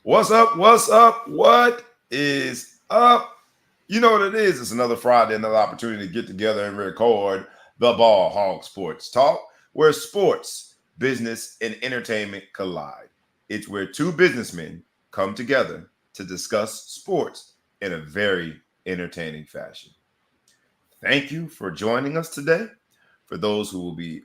What's up? What's up? What is up? You know what it is. It's another Friday, another opportunity to get together and record the Ball Hog Sports Talk, where sports, business, and entertainment collide. It's where two businessmen come together to discuss sports in a very entertaining fashion. Thank you for joining us today. For those who will be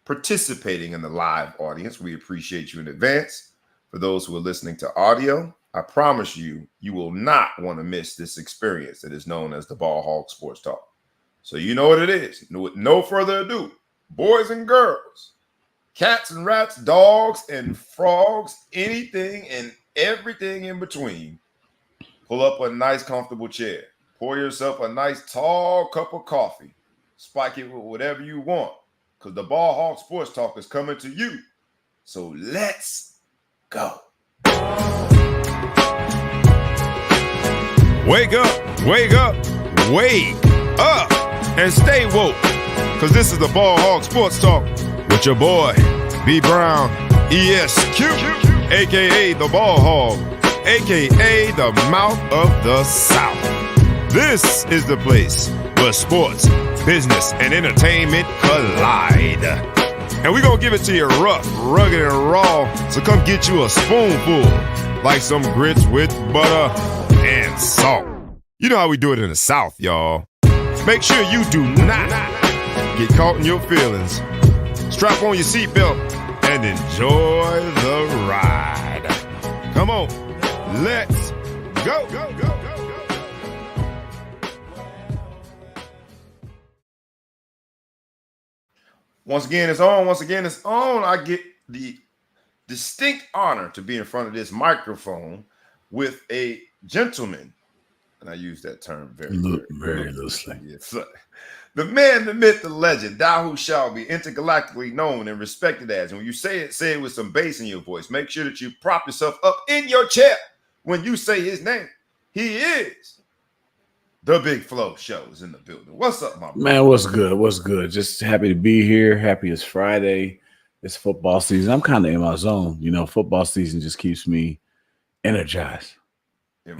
participating in the live audience, we appreciate you in advance. For those who are listening to audio, I promise you, you will not want to miss this experience that is known as the Ball Hog Sports Talk. So you know what it is. With no further ado, boys and girls, cats and rats, dogs and frogs, anything and everything in between, pull up a nice comfortable chair. Pour yourself a nice tall cup of coffee. Spike it with whatever you want, because the Ball Hog Sports Talk is coming to you. So let's go. Wake up, wake up, wake up, and stay woke, because this is the Ball Hog Sports Talk with your boy, B. Brown, ESQ, a.k.a. the Ball Hog, a.k.a. the Mouth of the South. This is the place where sports, business, and entertainment collide. And we're going to give it to you rough, rugged, and raw. So come get you a spoonful, like some grits with butter and salt. You know how we do it in the South, y'all. Make sure you do not get caught in your feelings. Strap on your seatbelt and enjoy the ride. Come on, let's go, go, go, go. Once again, it's on. Once again, it's on. I get the distinct honor to be in front of this microphone with a gentleman, and I use that term very loosely. Yes, the man, the myth, the legend, thou who shall be intergalactically known and respected as. And when you say it with some bass in your voice. Make sure that you prop yourself up in your chair when you say his name. He is the Big Flow Show is in the building. What's up, my man? What's good? What's good? Just happy to be here. Happy it's Friday. It's football season. I'm kind of in my zone. You know, football season just keeps me energized. I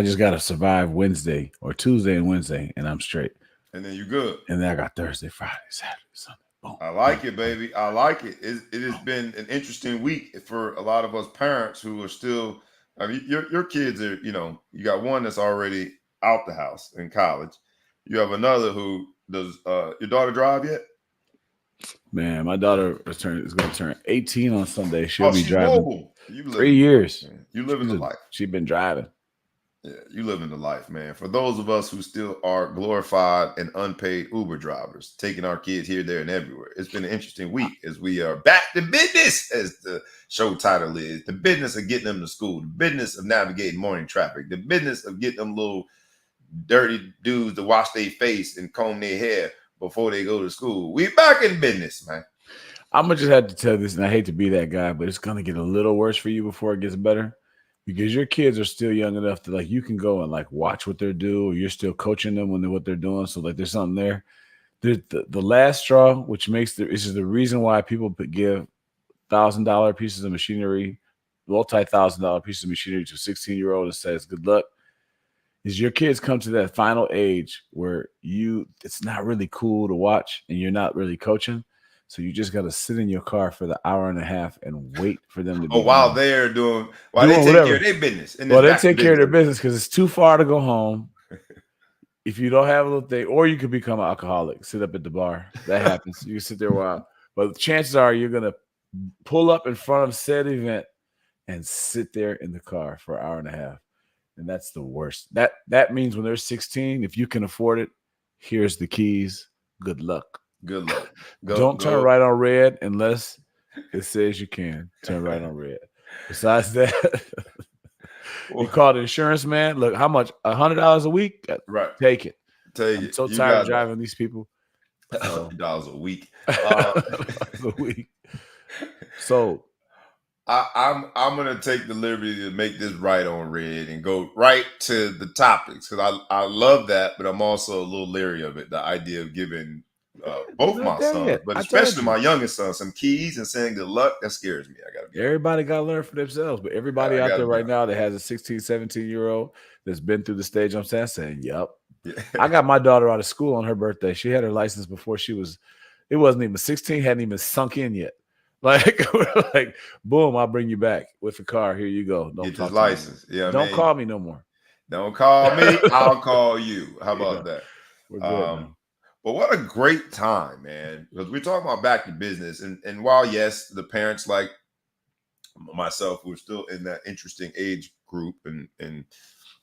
just got to survive Wednesday or Tuesday and Wednesday, and I'm straight. And then you good. And then I got Thursday, Friday, Saturday, Sunday. Boom. I like it, baby. I like it. It has been an interesting week for a lot of us parents who are still, I mean, your kids are, you know, you got one that's already out the house in college. You have another who does your daughter drive yet? Man, my daughter is going to turn 18 on Sunday. She'll be driving. Mobile. 3 years. You living the life. She's been driving. Yeah, you living the life, man. For those of us who still are glorified and unpaid Uber drivers, taking our kids here, there, and everywhere. It's been an interesting week as we are back to business, as the show title is. The business of getting them to school, the business of navigating morning traffic, the business of getting them little dirty dudes to wash their face and comb their hair before they go to school. We back in business, man. I'm gonna just have to tell this, and I hate to be that guy, but it's gonna get a little worse for you before it gets better, because your kids are still young enough to, like, you can go and like watch what they're doing, or you're still coaching them what they're doing. So like, there's something there. The last straw, which makes this is the reason why people give $1,000 pieces of machinery, multi-$1,000 pieces of machinery to a 16-year-old and says good luck, is your kids come to that final age where it's not really cool to watch and you're not really coaching. So you just got to sit in your car for the hour and a half and wait for them to be while they take care of their business. Well, they take care of their business because it's too far to go home. If you don't have a little thing, or you could become an alcoholic, sit up at the bar. That happens. You can sit there a while. But chances are you're going to pull up in front of said event and sit there in the car for an hour and a half. And that's the worst. That means when they're 16, if you can afford it, here's the keys. Good luck. Good luck. Don't turn right on red unless it says you can turn right on red. Besides that, you call the insurance man. Look, how much? $100 a week? Right. Take it. I'm so tired of driving these people. $100 a week. A week. So I'm gonna take the liberty to make this right on red and go right to the topics, because I love that, but I'm also a little leery of it. The idea of giving both Not my there sons, yet. but I told especially you. my youngest son, some keys and saying good luck. That scares me. I got to be. Everybody got to learn for themselves. But everybody I out got there to be right honest. now that has a 16, 17-year-old that's been through the stage I'm saying, yep. Yeah. I got my daughter out of school on her birthday. She had her license before it wasn't even 16, hadn't even sunk in yet. Like, we're like, boom, I'll bring you back with the car. Here you go. Don't Get talk this to me anymore. license. Yeah, Don't man. call me no more. Don't call me. I'll call you. How Yeah, about that? we're good now. But what a great time, man. Because we're talking about back to business. And while, yes, the parents like myself, we're still in that interesting age group in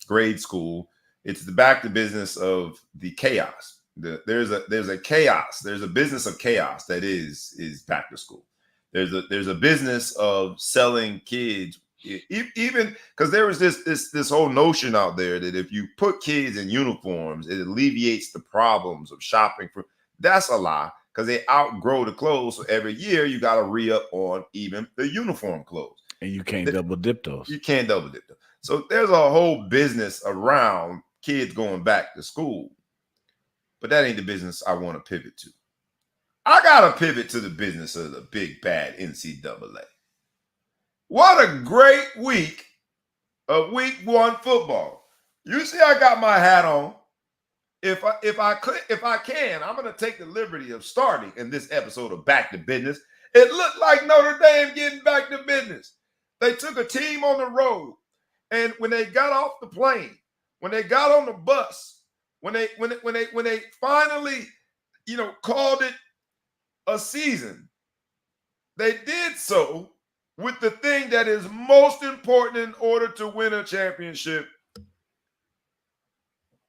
grade school, it's the back to business of the chaos. There's a chaos. There's a business of chaos that is back to school. There's a business of selling kids, even because there was this whole notion out there that if you put kids in uniforms, it alleviates the problems of shopping for. That's a lie, because they outgrow the clothes. So every year you got to re-up on even the uniform clothes. And you can't double dip those. You can't double dip them. So there's a whole business around kids going back to school. But that ain't the business I want to pivot to. I got to pivot to the business of the big bad NCAA. What a great week of week 1 football. You see, I got my hat on. If I can, I'm going to take the liberty of starting in this episode of Back to Business. It looked like Notre Dame getting back to business. They took a team on the road, and when they got off the plane, when they got on the bus, when they finally, called it a season, they did so with the thing that is most important in order to win a championship.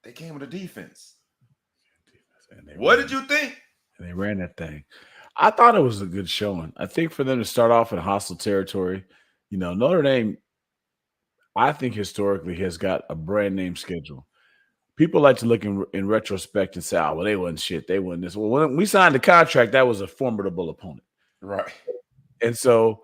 They came with a defense. What did you think? And they ran that thing. I thought it was a good showing. I think for them to start off in hostile territory, Notre Dame, I think historically has got a brand name schedule. People like to look in retrospect and say, oh, well, they wasn't shit. They wasn't this. Well, when we signed the contract, that was a formidable opponent. Right. And so,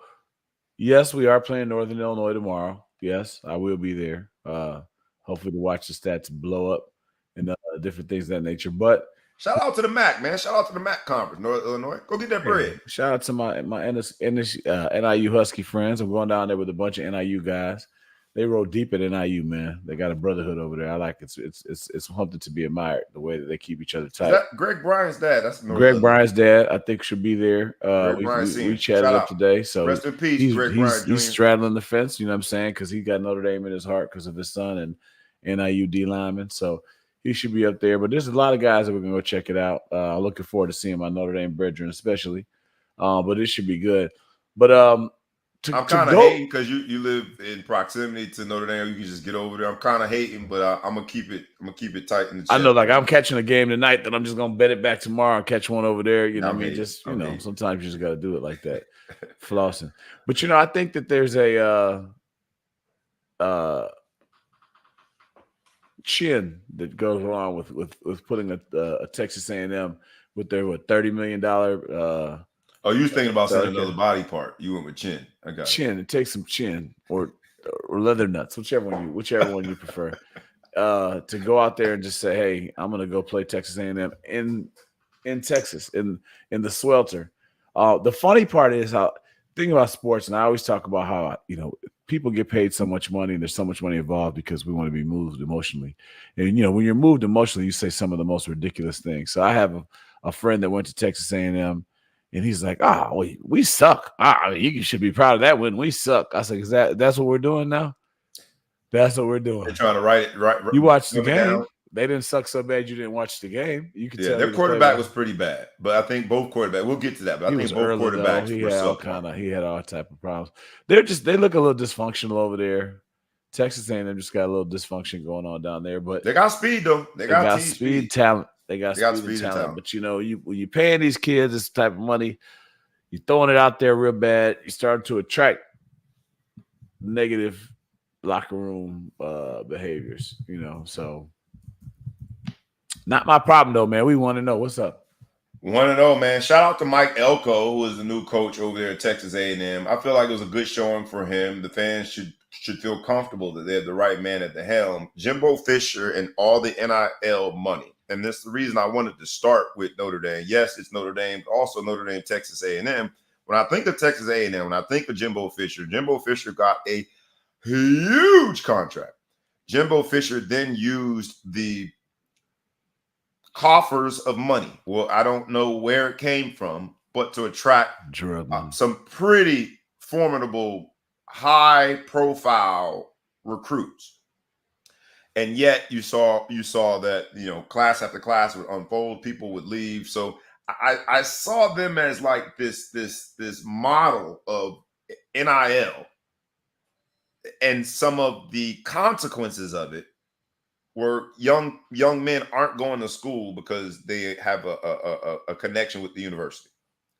yes, we are playing Northern Illinois tomorrow. Yes, I will be there. Hopefully to watch the stats blow up and different things of that nature. But shout out to the MAC, man. Shout out to the MAC conference, North Illinois. Go get that bread. Shout out to my NIU Husky friends. I'm going down there with a bunch of NIU guys. They roll deep at NIU, man. They got a brotherhood over there. I like it. It's something to be admired, the way that they keep each other tight. Is that Greg Bryant's dad? That's Greg Bryant's dad, I think, should be there. We chatted up today. So rest in peace, Greg Bryant Jr. He's straddling the fence, you know what I'm saying? Because he got Notre Dame in his heart because of his son and NIU D lineman. So he should be up there. But there's a lot of guys that we're going to go check it out. Looking forward to seeing my Notre Dame brethren, especially. But it should be good. But I'm kind of hating because you live in proximity to Notre Dame. You can just get over there. I'm kind of hating, but I'm gonna keep it tight in the chest. I know, like I'm catching a game tonight that I'm just gonna bet it back tomorrow and catch one over there. You know what I mean? Just sometimes you just gotta do it like that, flossing. But I think that there's a chin that goes along with putting a Texas A&M with their $30 million. Oh, you was thinking about saying another body part. You went with chin. I got chin. It takes some chin or leather nuts, whichever one you prefer. To go out there and just say, "Hey, I'm going to go play Texas A&M in Texas in the swelter." The funny part is how thinking about sports, and I always talk about how people get paid so much money and there's so much money involved because we want to be moved emotionally. And when you're moved emotionally, you say some of the most ridiculous things. So I have a friend that went to Texas A&M. And he's like, we suck. You should be proud of that win. We suck. I said, that's what we're doing now? That's what we're doing. They're trying to write it right. You watched the game. Down. They didn't suck so bad you didn't watch the game. You could tell their quarterback was pretty bad. But I think both quarterbacks, we'll get to that, but I think both quarterbacks were he had all type of problems. They look a little dysfunctional over there. Texas A&M just got a little dysfunction going on down there. But they got speed though. They got speed, talent. They got speed and talent. But when you're paying these kids this type of money, you're throwing it out there real bad. You're starting to attract negative locker room behaviors. So not my problem though, man. We want to know what's up. We want to know, man. Shout out to Mike Elko, who is the new coach over there at Texas A&M. I feel like it was a good showing for him. The fans should feel comfortable that they have the right man at the helm. Jimbo Fisher and all the NIL money and this is the reason I wanted to start with Notre Dame. Yes, it's Notre Dame, but also Notre Dame, Texas A&M. When I think of Texas A&M, when I think of Jimbo Fisher got a huge contract. Jimbo Fisher then used the coffers of money. Well, I don't know where it came from, but to attract some pretty formidable, high-profile recruits. And yet you saw that, class after class would unfold, people would leave. So I saw them as like this model of NIL, and some of the consequences of it were young men aren't going to school because they have a connection with the university.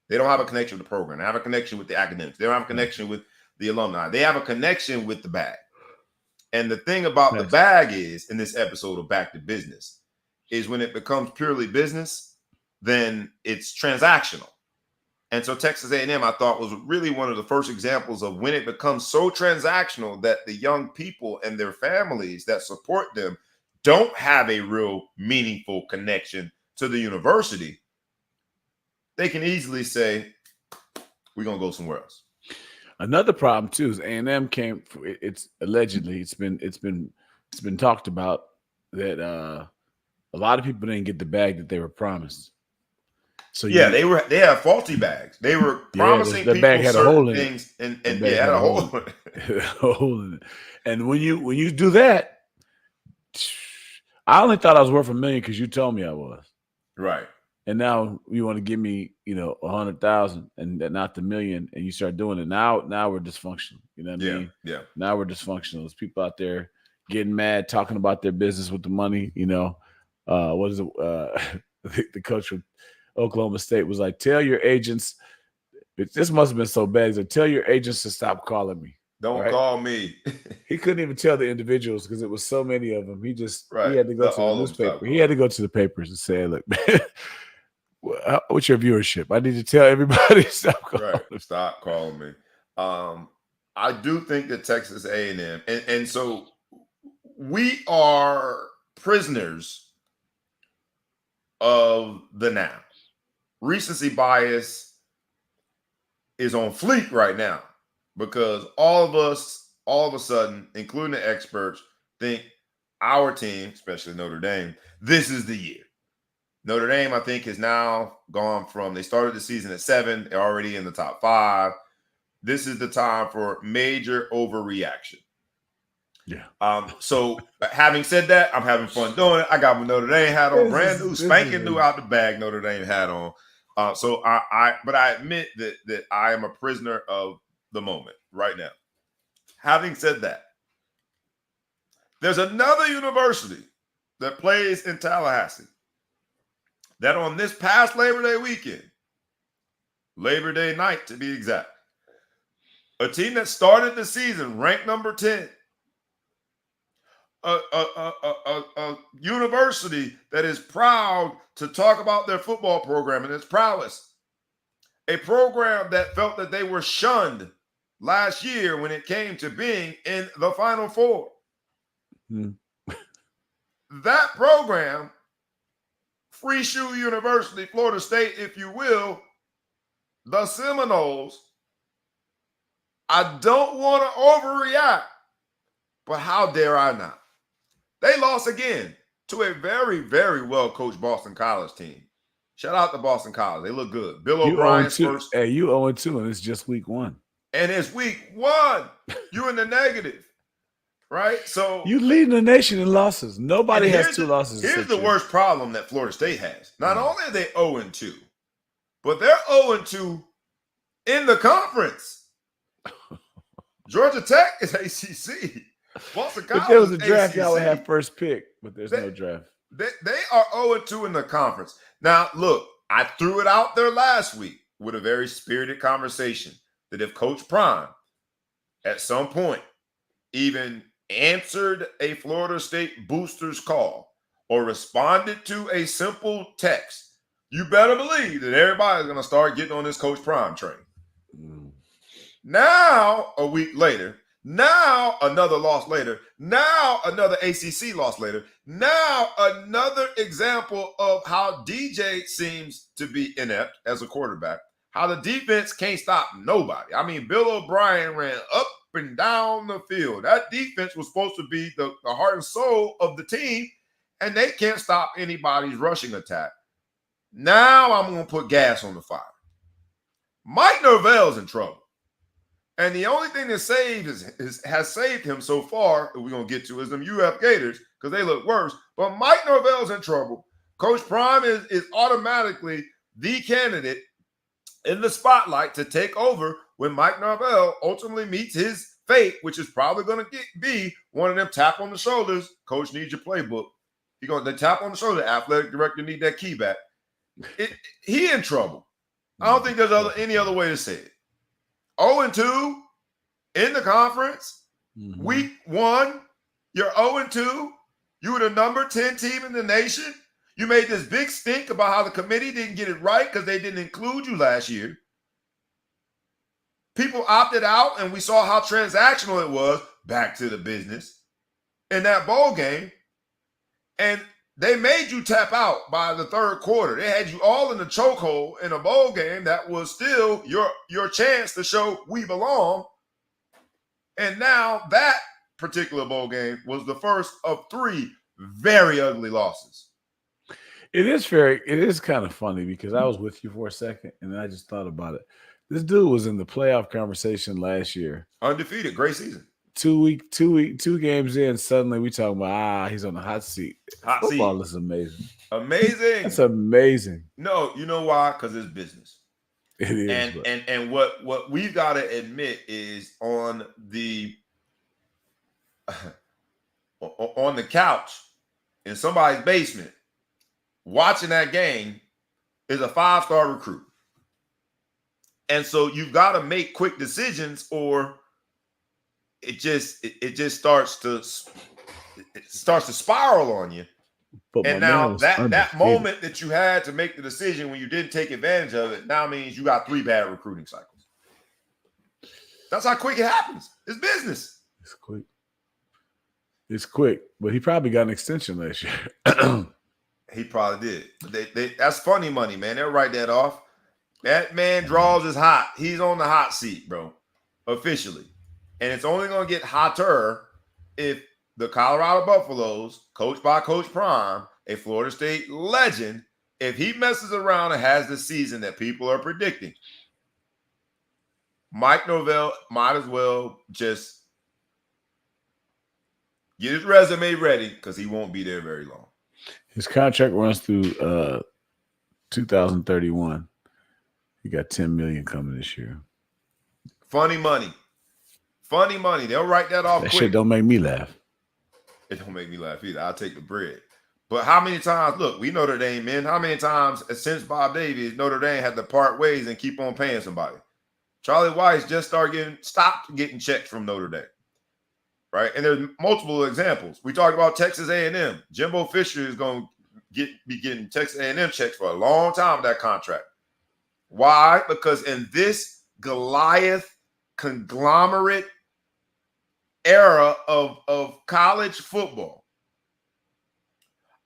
They don't have a connection with the program. They have a connection with the academics. They don't have a connection with the alumni. They have a connection with the bag. And the thing about the bag is, in this episode of Back to Business, is when it becomes purely business, then it's transactional. And so Texas A&M, I thought, was really one of the first examples of when it becomes so transactional that the young people and their families that support them don't have a real meaningful connection to the university. They can easily say, we're going to go somewhere else. Another problem too is A&M came. It's allegedly it's been talked about that a lot of people didn't get the bag that they were promised. So they have faulty bags. They were promising people bag had certain a hole in things, it. and it had a hole in it. A hole in it. And when you do that, I only thought I was worth $1 million because you told me I was. Right. And now you want to give me, 100,000 and not the $1 million, and you start doing it. Now we're dysfunctional. You know what I mean? Yeah. Now we're dysfunctional. There's people out there getting mad, talking about their business with the money. What is it? The coach of Oklahoma State was like, "Tell your agents." This must have been so bad. He's like, "Tell your agents to stop calling me. Don't call me." He couldn't even tell the individuals because it was so many of them. He had to go to the newspaper. He had to go to the papers and say, "Look, man, what's your viewership? I need to tell everybody stop calling me." Stop calling me. I do think that Texas A&M, and so we are prisoners of the now. Recency bias is on fleek right now because all of us, all of a sudden, including the experts, think our team, especially Notre Dame, this is the year. Notre Dame, I think, has now gone from, they started the season at 7, they're already in the top 5. This is the time for major overreaction. Yeah. So having said that, I'm having fun doing it. I got my Notre Dame hat on, brand new, spanking new out the bag Notre Dame hat on. So but I admit that I am a prisoner of the moment right now. Having said that, there's another university that plays in Tallahassee that on this past Labor Day weekend, Labor Day night to be exact, a team that started the season ranked number 10, a university that is proud to talk about their football program and its prowess, a program that felt that they were shunned last year when it came to being in the Final Four. That program, Free Shoe University, Florida State, if you will, the Seminoles, I don't want to overreact, but how dare I not? They lost again to a very, very well-coached Boston College team. Shout out to Boston College. They look good. Bill O'Brien's first. Hey, you 0-2, and it's just week 1. And it's week 1. You in the negative, right? So you leading the nation in losses. Nobody has 2 losses. Here's the worst problem that Florida State has. Not only are they 0-2, but they're 0-2 in the conference. Georgia Tech is ACC. Boston College, if there was a draft, ACC. y'all would have first pick, but there's no draft. They are 0-2 in the conference. Now, look, I threw it out there last week with a very spirited conversation that if Coach Prime at some point even answered a Florida State booster's call or responded to a simple text, you better believe that everybody's going to start getting on this Coach Prime train. Now, a week later, Now another loss later. Now another ACC loss later. Now another example of how DJ seems to be inept as a quarterback. How the defense can't stop nobody. I mean, Bill O'Brien ran up and down the field. That defense was supposed to be the heart and soul of the team, and they can't stop anybody's rushing attack. Now I'm going to put gas on the fire. Mike Norvell's in trouble. And the only thing that has saved him so far, that we're going to get to, is them UF Gators, because they look worse. But Mike Norvell's in trouble. Coach Prime is automatically the candidate in the spotlight to take over when Mike Norvell ultimately meets his fate, which is probably going to be one of them tap on the shoulders. Coach needs your playbook. You're going to tap on the shoulder. Athletic director need that key back. He in trouble. I don't think there's any other way to say it. 0-2 in the conference. Mm-hmm. Week 1, you're 0-2. You were the number 10 team in the nation. You made this big stink about how the committee didn't get it right because they didn't include you last year. People opted out, and we saw how transactional it was. Back to the business in that bowl game. And they made you tap out by the third quarter. They had you all in the chokehold in a bowl game that was still your chance to show we belong. And now that particular bowl game was the first of 3 very ugly losses. It is kind of funny because I was with you for a second and then I just thought about it. This dude was in the playoff conversation last year. Undefeated, great season. 2 games in, suddenly we talking about he's on the hot seat. Football is amazing. Amazing. It's amazing. No, you know why? Because it's business. It is. And what we've got to admit is on the couch in somebody's basement, watching that game is a 5-star recruit. And so you've got to make quick decisions or it just starts to spiral on you. But and now that moment that you had to make the decision when you didn't take advantage of it now means you got 3 bad recruiting cycles. That's how quick it happens. It's business. It's quick. But he probably got an extension last year. He probably did. That's funny money, man. They'll write that off. That man draws is hot. He's on the hot seat, bro. Officially. And it's only going to get hotter if the Colorado Buffaloes, coached by Coach Prime, a Florida State legend, if he messes around and has the season that people are predicting, Mike Norvell might as well just get his resume ready because he won't be there very long. His contract runs through 2031. He got $10 million coming this year. Funny money. They'll write that off. That quick. Shit don't make me laugh. It don't make me laugh either. I'll take the bread. But how many times, look, we Notre Dame men, how many times since Bob Davies, Notre Dame had to part ways and keep on paying somebody? Charlie Weiss just stopped getting checks from Notre Dame. Right? And there's multiple examples. We talked about Texas A&M. Jimbo Fisher is going to be getting Texas A&M checks for a long time with that contract. Why? Because in this Goliath conglomerate era of college football,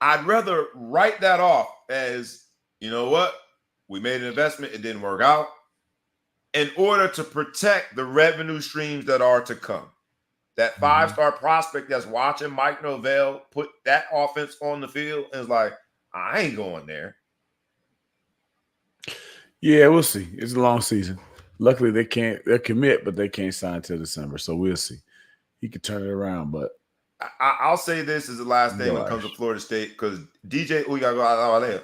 I'd rather write that off as, you know what? We made an investment. It didn't work out. In order to protect the revenue streams that are to come. That 5-star prospect that's watching Mike Norvell put that offense on the field and is like, I ain't going there. Yeah, we'll see. It's a long season. Luckily, they'll commit, but they can't sign till December. So we'll see. He could turn it around, but I'll say this is the last thing when it comes to Florida State because DJ, we gotta go out there.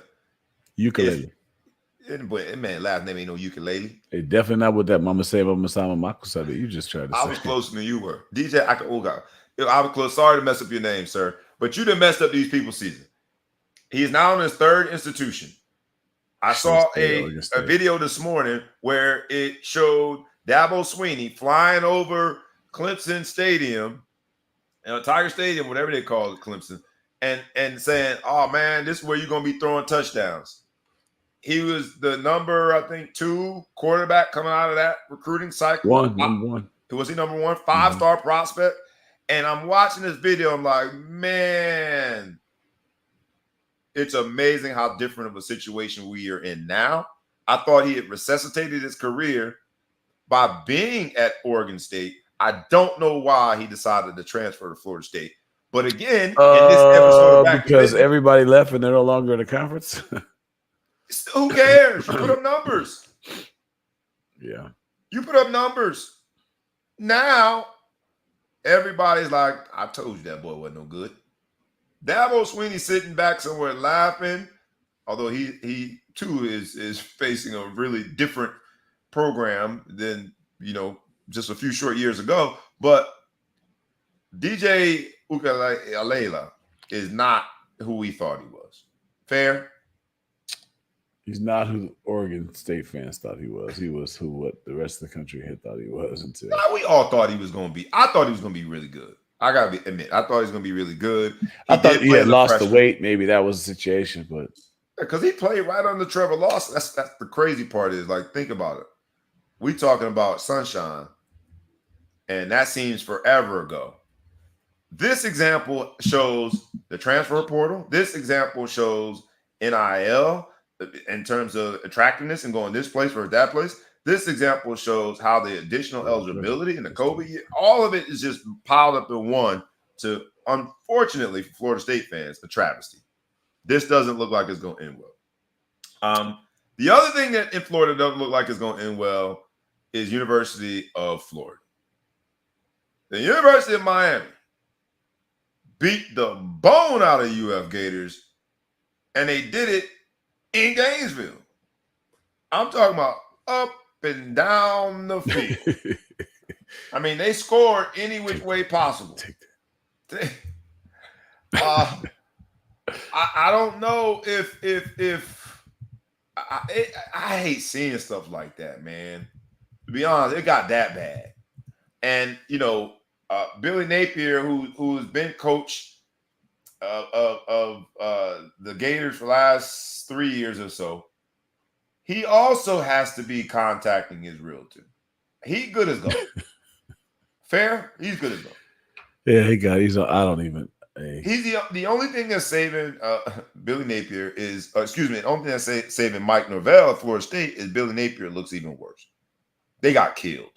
Ukulele. Man, last name ain't no ukulele. Hey, definitely not with that Mama Seba Masama Makusa that you just tried to say. I was closer than you were. DJ, I was close. Sorry to mess up your name, sir. But you done messed up these people's season. He is now in his 3rd institution. I saw a video this morning where it showed Dabo Swinney flying over Clemson Stadium, Tiger Stadium, whatever they call it, Clemson, and saying, oh, man, this is where you're going to be throwing touchdowns. He was the number, I think, 2 quarterback coming out of that recruiting cycle. Number one. Was he number one? 5-star prospect. And I'm watching this video. I'm like, man, it's amazing how different of a situation we are in now. I thought he had resuscitated his career by being at Oregon State. I don't know why he decided to transfer to Florida State. But again, in this episode of Back to because Business, everybody left and they're no longer in the conference. who cares? You put up numbers. Yeah. You put up numbers. Now, everybody's like, I told you that boy wasn't no good. Dabo Swinney sitting back somewhere laughing, although he too is facing a really different program than, just a few short years ago. But DJ Uiagalelei is not who we thought he was. Fair? He's not who Oregon State fans thought he was. He was what the rest of the country had thought he was until. We all thought he was going to be. I thought he was going to be really good. I got to admit, I thought he was going to be really good. I thought he had lost the weight. Maybe that was the situation, but because he played right under Trevor Lawson. That's the crazy part is, like, think about it. We talking about sunshine, and that seems forever ago. This example shows the transfer portal. This example shows NIL in terms of attractiveness and going this place versus that place. This example shows how the additional eligibility and the COVID year, all of it is just piled up in one to, unfortunately, for Florida State fans, a travesty. This doesn't look like it's going to end well. The other thing that in Florida doesn't look like it's going to end well is University of Florida. The University of Miami beat the bone out of UF Gators, and they did it in Gainesville. I'm talking about up and down the field. I mean, they scored any which way possible. I don't know if I hate seeing stuff like that, man. To be honest, it got that bad. And, Billy Napier, who's been coach of the Gators for the last 3 years or so, he also has to be contacting his realtor. He good as gold. Fair? He's good as gold. Yeah, he's I don't even. Hey. He's the only thing that's saving Billy Napier is, the only thing that's saving Mike Norvell at Florida State is Billy Napier looks even worse. They got killed.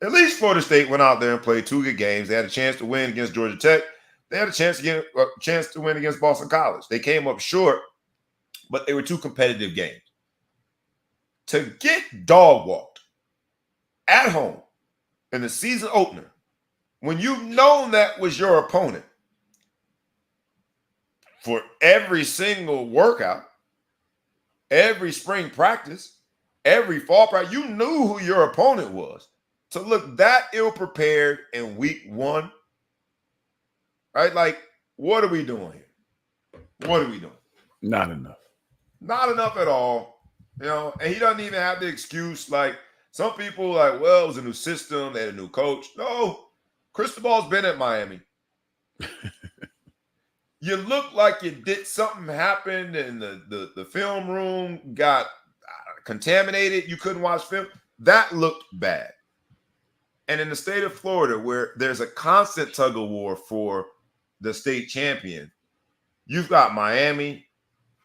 At least Florida State went out there and played 2 good games. They had a chance to win against Georgia Tech. They had a chance to win against Boston College. They came up short, but they were 2 competitive games. To get dog walked at home in the season opener, when you've known that was your opponent for every single workout, every spring practice, every fall practice, you knew who your opponent was. To look that ill-prepared in week 1, right? Like, what are we doing here? What are we doing? Not enough. Not enough at all. And he doesn't even have the excuse. Like, some people like, well, it was a new system. They had a new coach. No, Cristobal's been at Miami. You look like you did something happened and the film room got contaminated. You couldn't watch film. That looked bad. And in the state of Florida, where there's a constant tug of war for the state champion, you've got Miami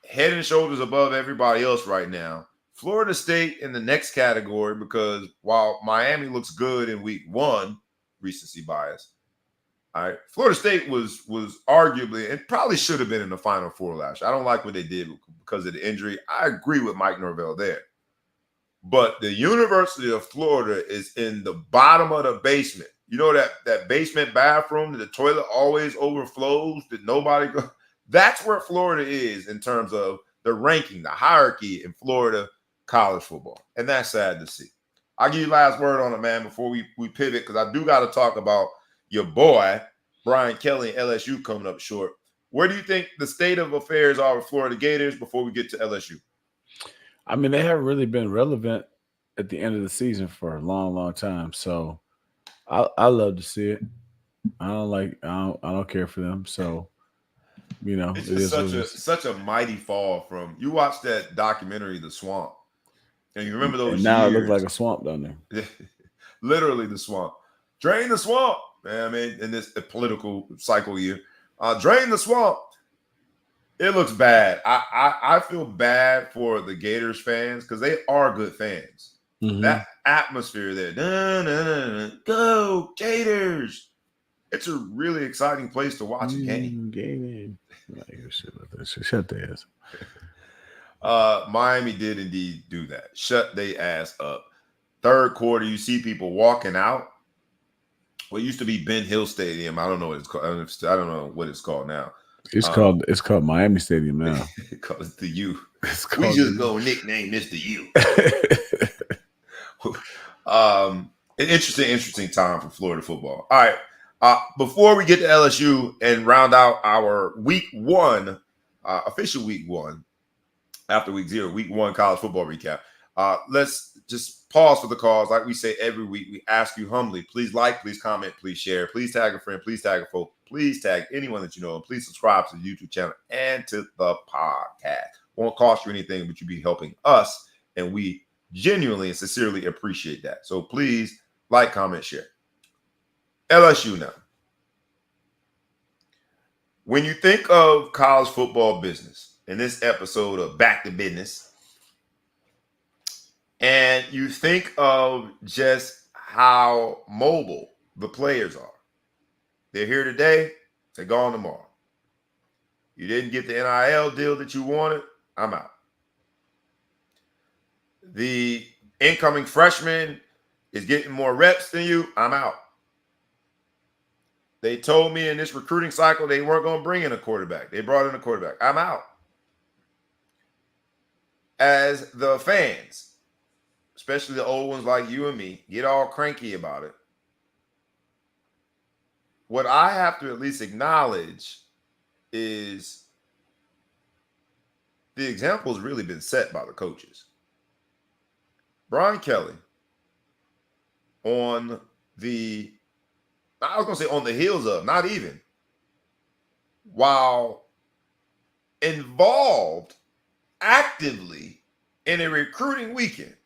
head and shoulders above everybody else right now. Florida State in the next category, because while Miami looks good in week 1, recency bias, all right, Florida State was arguably and probably should have been in the Final Four last year. I don't like what they did because of the injury. I agree with Mike Norvell there. But the University of Florida is in the bottom of the basement. You know that basement bathroom that the toilet always overflows, that nobody goes. That's where Florida is in terms of the ranking, the hierarchy in Florida college football. And that's sad to see. I'll give you last word on it, man, before we pivot, because I do got to talk about your boy, Brian Kelly and LSU coming up short. Where do you think the state of affairs are with Florida Gators before we get to LSU? I mean, they haven't really been relevant at the end of the season for a long, long time. So I love to see it. I don't care for them. So, it's just such a mighty fall from. You watched that documentary, The Swamp, and you remember those. And now it looks like a swamp down there. Literally the swamp. Drain the swamp. I mean, in this political cycle year, drain the swamp. It looks bad. I feel bad for the Gators fans because they are good fans. Mm-hmm. That atmosphere there, go Gators! It's a really exciting place to watch a game. Shut their ass. Miami did indeed do that. Shut their ass up. Third quarter, you see people walking out. What used to be Ben Hill Stadium. I don't know what it's called. I don't know what it's called now. It's called Miami Stadium now. It's the U. We just go nickname this the U. An interesting time for Florida football. All right. Before we get to LSU and round out our week one, official week one, after week 0, week 1 college football recap, let's just pause for the cause. Like we say every week, we ask you humbly, please like, please comment, please share, please tag a friend, please tag a folk, please tag anyone that you know, and please subscribe to the YouTube channel and to the podcast. Won't cost you anything, but you'll be helping us, and we genuinely and sincerely appreciate that. So please like, comment, share. LSU now. When you think of college football business in this episode of Back to Bizness, and you think of just how mobile the players are. They're here today, they're gone tomorrow. You didn't get the NIL deal that you wanted, I'm out. The incoming freshman is getting more reps than you, I'm out. They told me in this recruiting cycle they weren't going to bring in a quarterback. They brought in a quarterback. I'm out. As the fans, especially the old ones like you and me, get all cranky about it, what I have to at least acknowledge is the example has really been set by the coaches. Brian Kelly, on the heels of, not even, while involved actively in a recruiting weekend,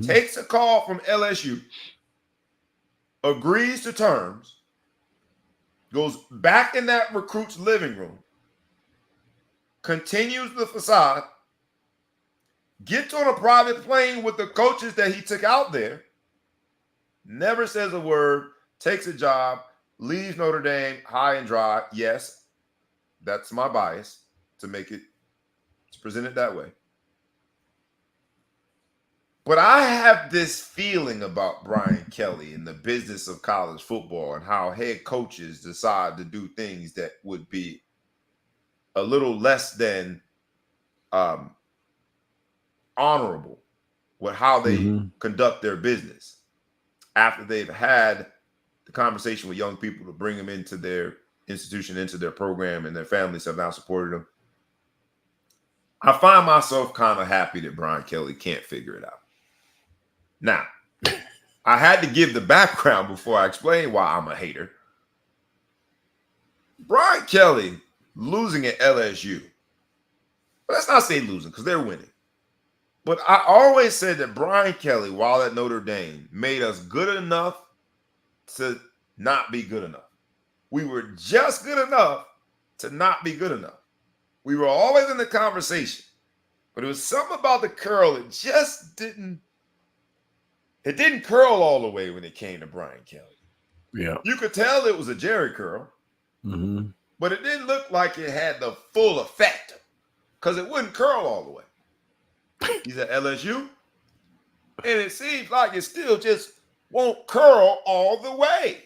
takes a call from LSU, agrees to terms, goes back in that recruit's living room, continues the facade, gets on a private plane with the coaches that he took out there, never says a word, takes a job, leaves Notre Dame high and dry. Yes, that's my bias to present it that way. But I have this feeling about Brian Kelly and the business of college football and how head coaches decide to do things that would be a little less than honorable with how they conduct their business after they've had the conversation with young people to bring them into their institution, into their program, and their families have now supported them. I find myself kind of happy that Brian Kelly can't figure it out. Now, I had to give the background before I explain why I'm a hater. Brian Kelly losing at LSU. But let's not say losing because they're winning. But I always said that Brian Kelly, while at Notre Dame, made us good enough to not be good enough. We were just good enough to not be good enough. We were always in the conversation. But it was something about the curl that just didn't curl all the way when it came to Brian Kelly. Yeah. You could tell it was a Jerry curl, but it didn't look like it had the full effect because it wouldn't curl all the way. He's at LSU, and it seems like it still just won't curl all the way.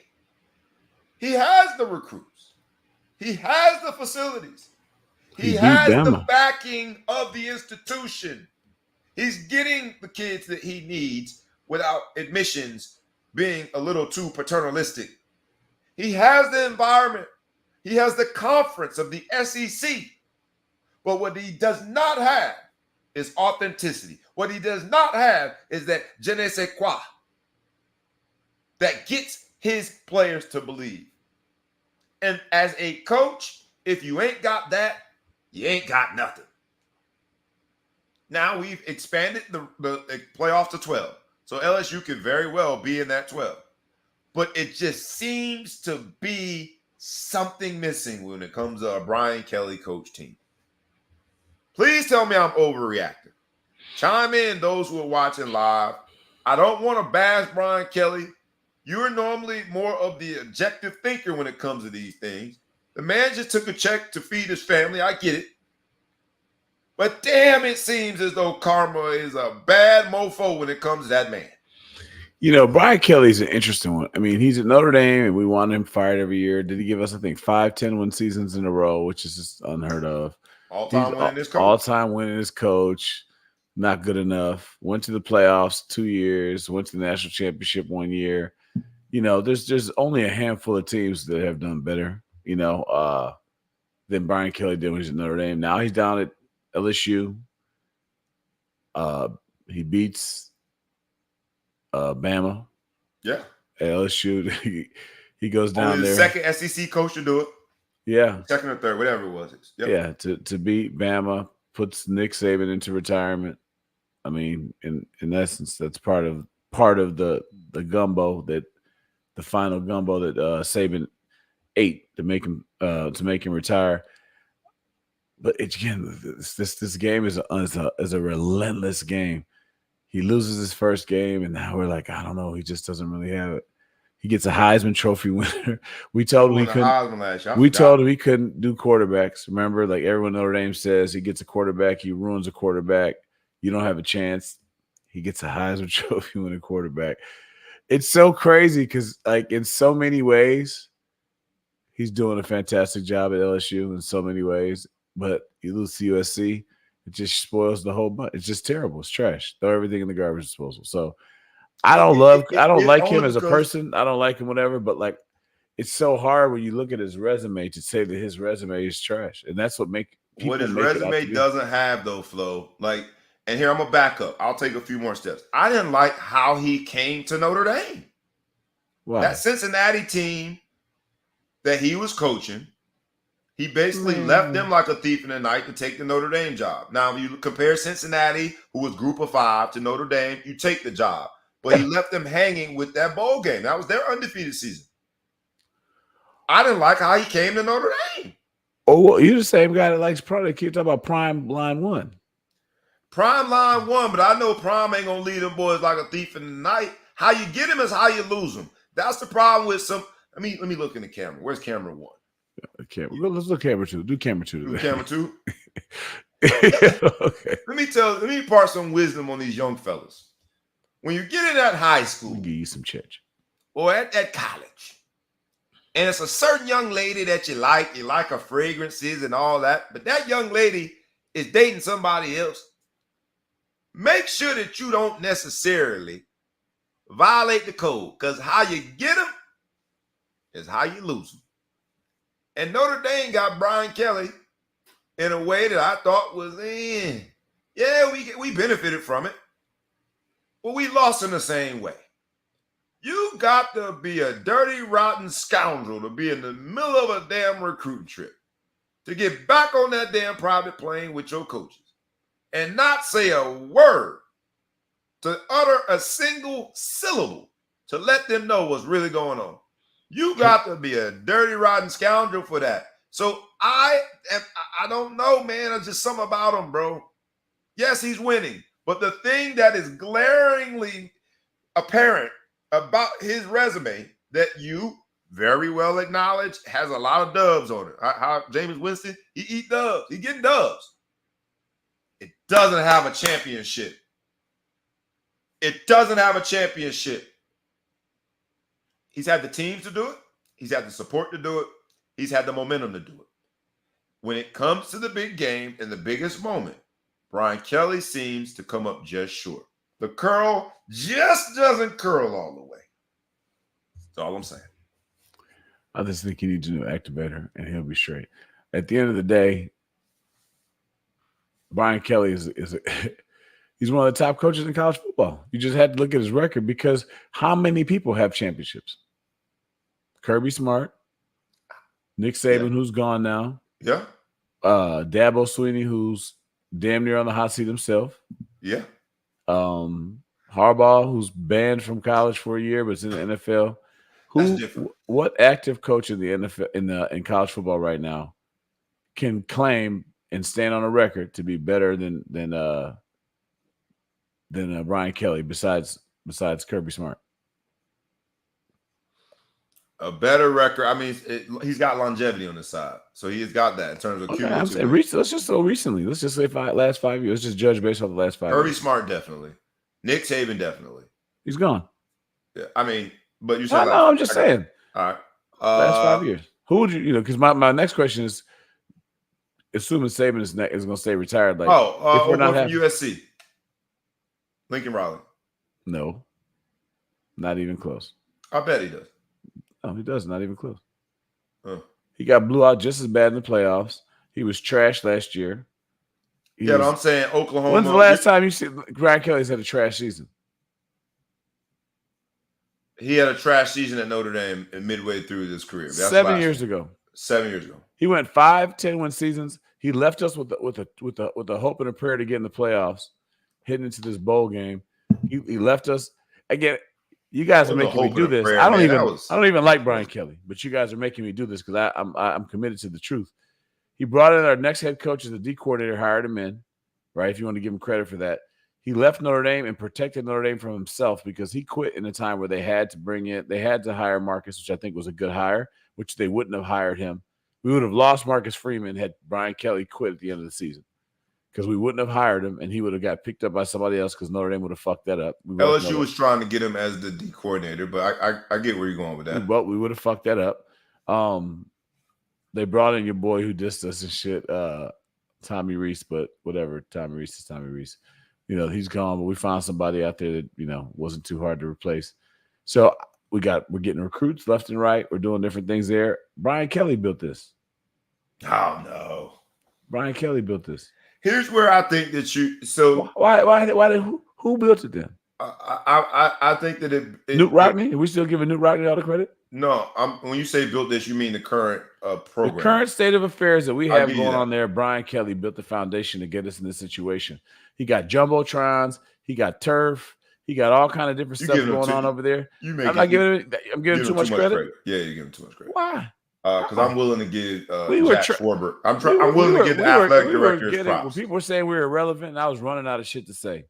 He has the recruits. He has the facilities. He has the backing of the institution. He's getting the kids that he needs without admissions being a little too paternalistic. He has the environment. He has the conference of the SEC. But what he does not have is authenticity. What he does not have is that je ne sais quoi that gets his players to believe. And as a coach, if you ain't got that, you ain't got nothing. Now we've expanded the playoffs to 12. So LSU could very well be in that 12. but it just seems to be something missing when it comes to a Brian Kelly coach team. Please tell me I'm overreacting. Chime in, those who are watching live. I don't want to bash Brian Kelly. You're normally more of the objective thinker when it comes to these things. The man just took a check to feed his family. I get it. But damn, it seems as though karma is a bad mofo when it comes to that man. Brian Kelly's an interesting one. I mean, he's at Notre Dame, and we want him fired every year. Did he give us, I think, 5 10-win seasons in a row, which is just unheard of. All-time winningest coach. All-time winningest coach. Not good enough. Went to the playoffs 2 years. Went to the national championship 1 year. There's only a handful of teams that have done better, than Brian Kelly did when he was at Notre Dame. Now he's down at LSU. He beats Bama. Yeah. At LSU. He goes down only the there. Second SEC coach to do it. Yeah. Second or third, whatever it was. Yep. Yeah, to beat Bama, puts Nick Saban into retirement. I mean, in essence, that's part of the gumbo, that the final gumbo that Saban ate to make him retire. But again, this game is a relentless game. He loses his first game, and now we're like, I don't know, he just doesn't really have it. He gets a Heisman Trophy winner. We told him he couldn't. We told him he couldn't do quarterbacks. Remember, like everyone at Notre Dame says, he gets a quarterback, he ruins a quarterback. You don't have a chance. He gets a Heisman Trophy winning quarterback. It's so crazy because, like, in so many ways, he's doing a fantastic job at LSU in so many ways. But you lose to USC, it just spoils the whole bunch. It's just terrible. It's trash. Throw everything in the garbage disposal. So I don't like him as a person. I don't like him, whatever. But like, it's so hard when you look at his resume to say that his resume is trash, and that's what his resume doesn't have though, Flo. Like, and here I'm gonna back up. I'll take a few more steps. I didn't like how he came to Notre Dame. Why? That Cincinnati team that he was coaching, he basically left them like a thief in the night to take the Notre Dame job. Now, if you compare Cincinnati, who was Group of 5, to Notre Dame, you take the job. But he left them hanging with that bowl game. That was their undefeated season. I didn't like how he came to Notre Dame. Oh, well, you're the same guy that likes probably keep talking about Prime Line 1. Prime Line 1, but I know Prime ain't gonna leave them boys like a thief in the night. How you get him is how you lose them. That's the problem with some. Let me look in the camera. Where's camera 1? Okay, let's look camera 2. Do camera 2 today. Do camera 2. Okay. Let me impart some wisdom on these young fellas. When you get in that high school, give you some church, or at that college, and it's a certain young lady that you like her fragrances and all that, but that young lady is dating somebody else, make sure that you don't necessarily violate the code, because how you get them is how you lose them. And Notre Dame got Brian Kelly in a way that I thought was yeah, we benefited from it, but we lost in the same way. You got to be a dirty, rotten scoundrel to be in the middle of a damn recruiting trip, to get back on that damn private plane with your coaches and not say a word, to utter a single syllable to let them know what's really going on. You got to be a dirty, rotten scoundrel for that. So I don't know, man. It's just something about him, bro. Yes, he's winning. But the thing that is glaringly apparent about his resume that you very well acknowledge has a lot of dubs on it. How Jameis Winston, he eat dubs. He getting dubs. It doesn't have a championship. It doesn't have a championship. He's had the teams to do it. He's had the support to do it. He's had the momentum to do it. When it comes to the big game and the biggest moment, Brian Kelly seems to come up just short. The curl just doesn't curl all the way. That's all I'm saying. I just think he needs to act better, and he'll be straight. At the end of the day, Brian Kelly is he's one of the top coaches in college football. You just had to look at his record, because how many people have championships? Kirby Smart, Nick Saban, who's gone now. Yeah. Dabo Swinney, who's damn near on the hot seat himself. Yeah. Harbaugh, who's banned from college for a year, but it's in the NFL. That's different. What active coach in the NFL in college football right now can claim and stand on a record to be better than Brian Kelly besides Kirby Smart? A better record. I mean, he's got longevity on his side, so he has got that in terms of cumulative. I'm saying let's just go recently. Let's just say last 5 years. Let's just judge based off the last 5 years. Kirby Smart definitely. Nick Saban definitely. He's gone. Yeah, I mean, but you said I'm just saying. All right. Last 5 years. Who would you? Because my next question is, assuming Saban is going to stay retired. Like, if we're not from USC, Lincoln Riley. No, not even close. I bet he does. No, he does. Not even close. He got blew out just as bad in the playoffs. He was trashed last year. I'm saying Oklahoma. When's the last time you see Brian Kelly's had a trash season? He had a trash season at Notre Dame midway through his career. That's 7 years ago. 7 years ago. He went 5 10-win seasons. He left us with a hope and a prayer to get in the playoffs, heading into this bowl game. He left us again. You guys are making me do this. I don't even like Brian Kelly, but you guys are making me do this because I'm committed to the truth. He brought in our next head coach as the D coordinator, hired him in, right? If you want to give him credit for that. He left Notre Dame and protected Notre Dame from himself because he quit in a time where they had to hire Marcus, which I think was a good hire, which they wouldn't have hired him. We would have lost Marcus Freeman had Brian Kelly quit at the end of the season. Because we wouldn't have hired him, and he would have got picked up by somebody else because Notre Dame would have fucked that up. LSU was trying to get him as the D coordinator, but I get where you're going with that. But we would have fucked that up. They brought in your boy who dissed us and shit, Tommy Reese, but whatever. Tommy Reese is Tommy Reese. He's gone, but we found somebody out there that, wasn't too hard to replace. So we're getting recruits left and right. We're doing different things there. Brian Kelly built this. Oh, no. Brian Kelly built this. Here's where I think that who built it then? I think that it Newt Rockne. Are we still giving Newt Rockne all the credit? No, when you say built this, you mean the current program. The current state of affairs that we have going on there. Brian Kelly built the foundation to get us in this situation. He got jumbotrons. He got turf. He got all kind of different stuff going on over there. I'm giving him too much credit. Yeah, you're giving too much credit. Why? Because I'm willing to give Jack Schwarber. I'm willing to give the athletic director his props. When people were saying we were irrelevant, and I was running out of shit to say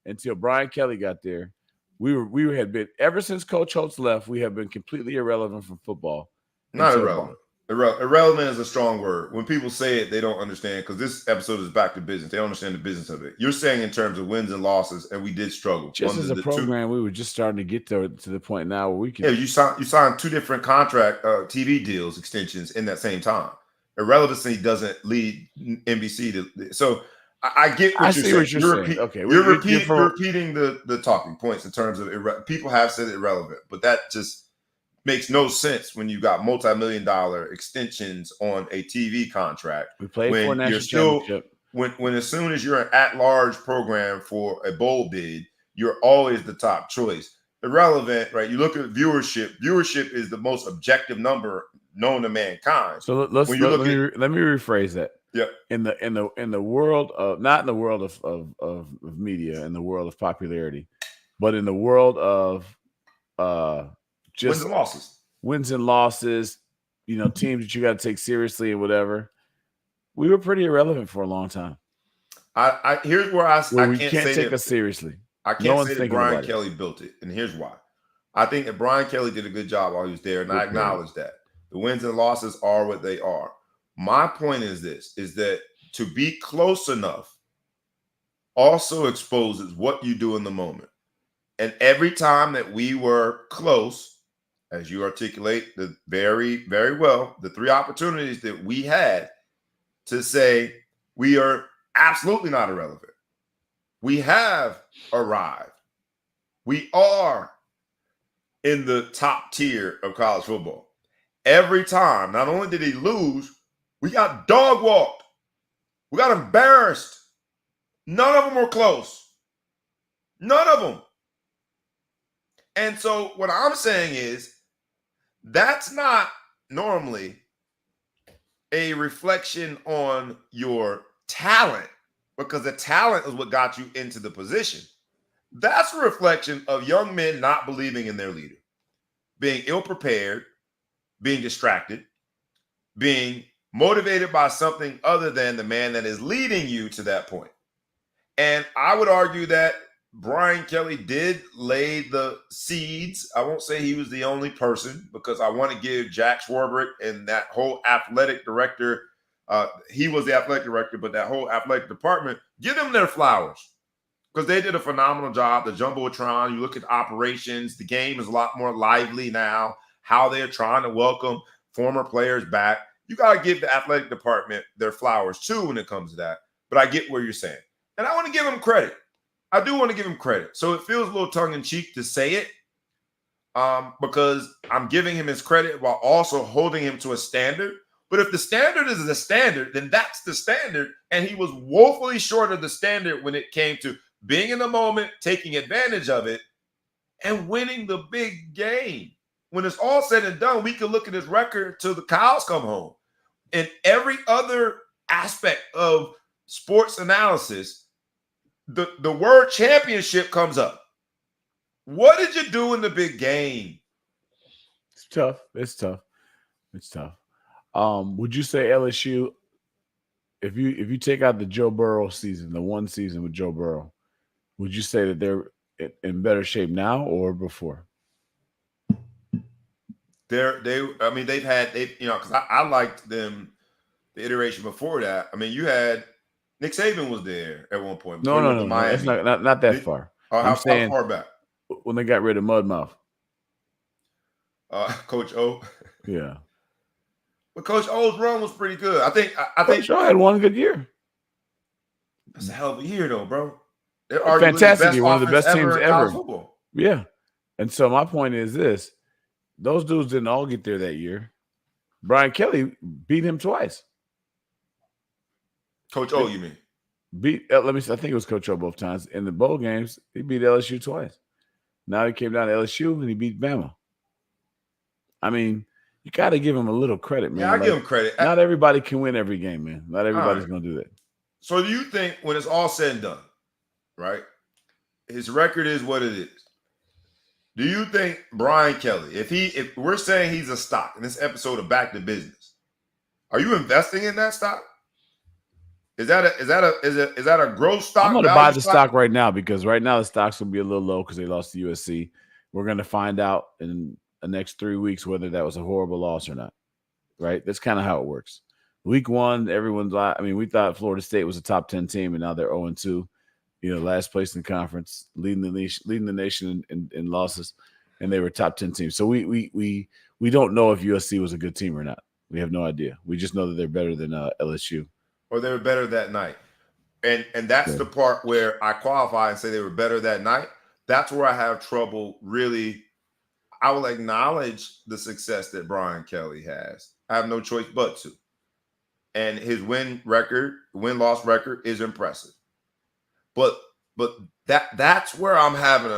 until Brian Kelly got there. We had been ever since Coach Holtz left. We have been completely irrelevant from football. Not irrelevant. Irrelevant is a strong word. When people say it, they don't understand because this episode is back to business. They don't understand the business of it. You're saying in terms of wins and losses, and we did struggle. Just as a program, we were just starting to get to the point now where we can. Yeah, you signed 2 different contract TV deals extensions in that same time. Irrelevancy doesn't lead NBC to. So I get what you're saying. You're repeating the talking points in terms of people have said irrelevant, but that just makes no sense when you got multi-million-dollar extensions on a TV contract. We played for a national championship. When as soon as you're an at-large program for a bowl bid, you're always the top choice. Irrelevant, right? You look at viewership. Viewership is the most objective number known to mankind. So let me rephrase that. Yeah. In the world of not in the world of media, in the world of popularity, but in the world of just wins and losses, teams that you got to take seriously and whatever. We were pretty irrelevant for a long time. Here's where we can't take us seriously. I can't say that Brian Kelly built it, and here's why. I think that Brian Kelly did a good job while he was there, and I acknowledge that. The wins and losses are what they are. My point is that to be close enough also exposes what you do in the moment. And every time that we were close, as you articulate very, very well, the 3 opportunities that we had to say we are absolutely not irrelevant. We have arrived. We are in the top tier of college football. Every time, not only did he lose, we got dog walked. We got embarrassed. None of them were close. None of them. And so what I'm saying is that's not normally a reflection on your talent, because the talent is what got you into the position. That's a reflection of young men not believing in their leader. being ill-prepared, being distracted, being motivated by something other than the man that is leading you to that point. And I would argue that Brian Kelly did lay the seeds. I won't say he was the only person, because I want to give Jack Swarbrick and that whole athletic director, he was the athletic director, but that whole athletic department, give them their flowers, because they did a phenomenal job. The Jumbotron, you look at operations, the game is a lot more lively now, how they're trying to welcome former players back. You got to give the athletic department their flowers too when it comes to that. But I get what you're saying. And I want to give him credit. I do want to give him credit. So it feels a little tongue-in-cheek to say it, because I'm giving him his credit while also holding him to a standard. But if the standard is the standard, then that's the standard. And he was woefully short of the standard when it came to being in the moment, taking advantage of it, and winning the big game. When it's all said and done, we can look at his record till the cows come home. In every other aspect of sports analysis, the word championship comes up. What did you do in the big game? It's tough. It's tough. It's tough. Would you say LSU, if you take out the Joe Burrow season, the one season with Joe Burrow, would you say that they're in better shape now or before? They've had, because I liked them the iteration before that. I mean, you had Nick Saban was there at one point. No. That's not that far. How far back? When they got rid of Mudmouth. Coach O. Yeah. But Coach O's run was pretty good. I think Coach O had one good year. That's a hell of a year, though, bro. They're fantastic year, one of the best teams ever. Football. Yeah. And so my point is this. Those dudes didn't all get there that year. Brian Kelly beat him twice. Coach O, you mean? I think it was Coach O both times. In the bowl games, he beat LSU twice. Now he came down to LSU and he beat Bama. I mean, you got to give him a little credit, man. Yeah, I give him credit. Not everybody can win every game, man. Not everybody's going to do that. So do you think when it's all said and done, right, his record is what it is, do you think Brian Kelly, if we're saying he's a stock in this episode of Back to Business, are you investing in that stock? Is that a growth stock? I'm going to buy the stock right now, because right now the stock's going to be a little low because they lost to USC. We're going to find out in the next 3 weeks whether that was a horrible loss or not. Right? That's kind of how it works. Week 1, we thought Florida State was a top 10 team, and now they're 0-2. Last place in the conference, leading the nation in losses, and they were top 10 teams. So we don't know if USC was a good team or not. We have no idea. We just know that they're better than LSU. Or they were better that night. And that's the part where I qualify and say they were better that night. That's where I have trouble really. I will acknowledge the success that Brian Kelly has. I have no choice but to. And his win-loss record is impressive. But that's where I'm having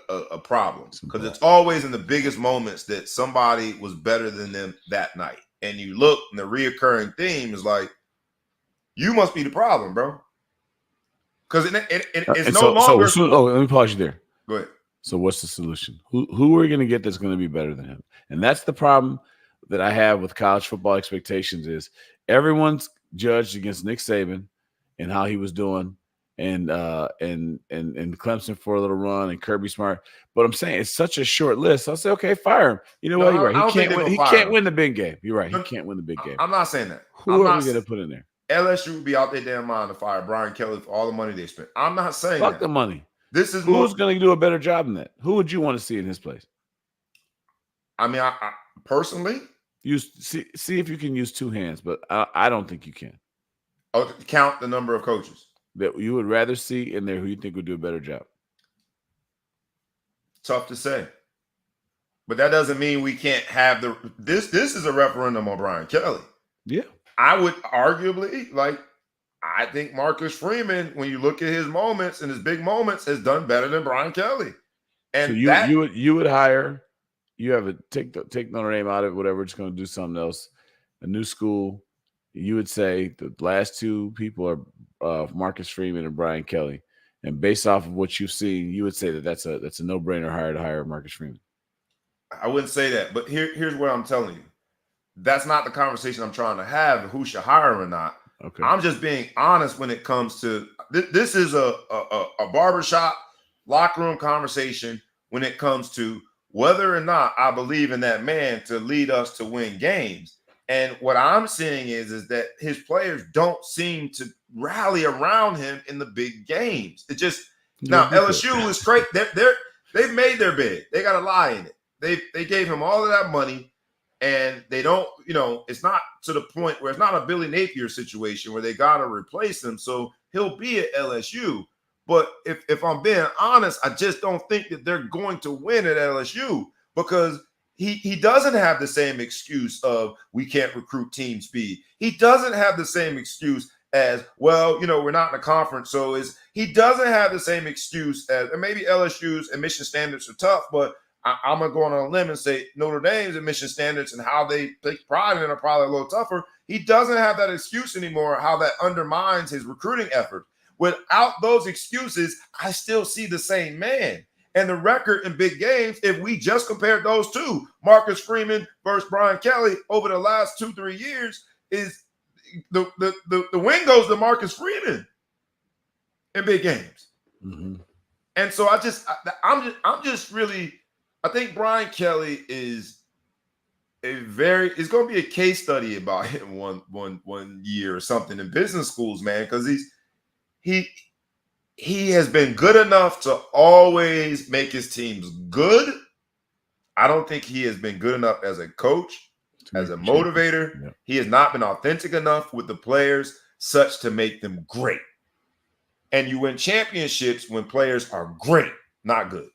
a problem, because it's always in the biggest moments that somebody was better than them that night. And you look, and the reoccurring theme is like, you must be the problem, bro. Because it's no longer. Let me pause you there. Go ahead. So what's the solution? Who are we going to get that's going to be better than him? And that's the problem that I have with college football expectations is everyone's judged against Nick Saban and how he was doing, and Clemson for a little run, and Kirby Smart. But I'm saying it's such a short list. I'll say, okay, fire him. You know what? You're right. He can't win the big game. You're right. He can't win the big game. I'm not saying that. Who are we going to put in there? LSU would be out their damn mind to fire Brian Kelly for all the money they spent. I'm not saying Fuck the money. This is who's going to do a better job than that? Who would you want to see in his place? I mean, I personally, see if you can use two hands, but I don't think you can. Oh, count the number of coaches that you would rather see in there who you think would do a better job. Tough to say, but that doesn't mean we can't have this. This is a referendum on Brian Kelly. Yeah. I would arguably, I think Marcus Freeman, when you look at his moments and his big moments, has done better than Brian Kelly. And so you would hire, you have take Notre Dame out of it, whatever, it's going to do something else, a new school. You would say the last two people are Marcus Freeman and Brian Kelly. And based off of what you've seen, you would say that that's a no-brainer hire to hire Marcus Freeman. I wouldn't say that, but here's what I'm telling you. That's not the conversation I'm trying to have, who should hire him or not. Okay. I'm just being honest when it comes to this is a barbershop locker room conversation when it comes to whether or not I believe in that man to lead us to win games. And what I'm seeing is that his players don't seem to rally around him in the big games. It just now LSU is great. They've made their bed. They got a lie in it. They gave him all of that money, and they don't. It's not to the point where it's not a Billy Napier situation where they got to replace him. So he'll be at LSU. But if I'm being honest, I just don't think that they're going to win at LSU because he doesn't have the same excuse of we can't recruit team speed. He doesn't have the same excuse as, well, we're not in a conference. So he doesn't have the same excuse as, and maybe LSU's admission standards are tough, but I'm going to go on a limb and say Notre Dame's admission standards and how they take pride in it are probably a little tougher. He doesn't have that excuse anymore, how that undermines his recruiting effort. Without those excuses, I still see the same man. And the record in big games, if we just compared those two, Marcus Freeman versus Brian Kelly over the last 2-3 years, is the win goes to Marcus Freeman in big games. Mm-hmm. And so I'm just really, I think Brian Kelly is it's going to be a case study about him one year or something in business schools, man, because he has been good enough to always make his teams good. I don't think he has been good enough as a coach, as a motivator. Yeah. He has not been authentic enough with the players such to make them great. And you win championships when players are great, not good.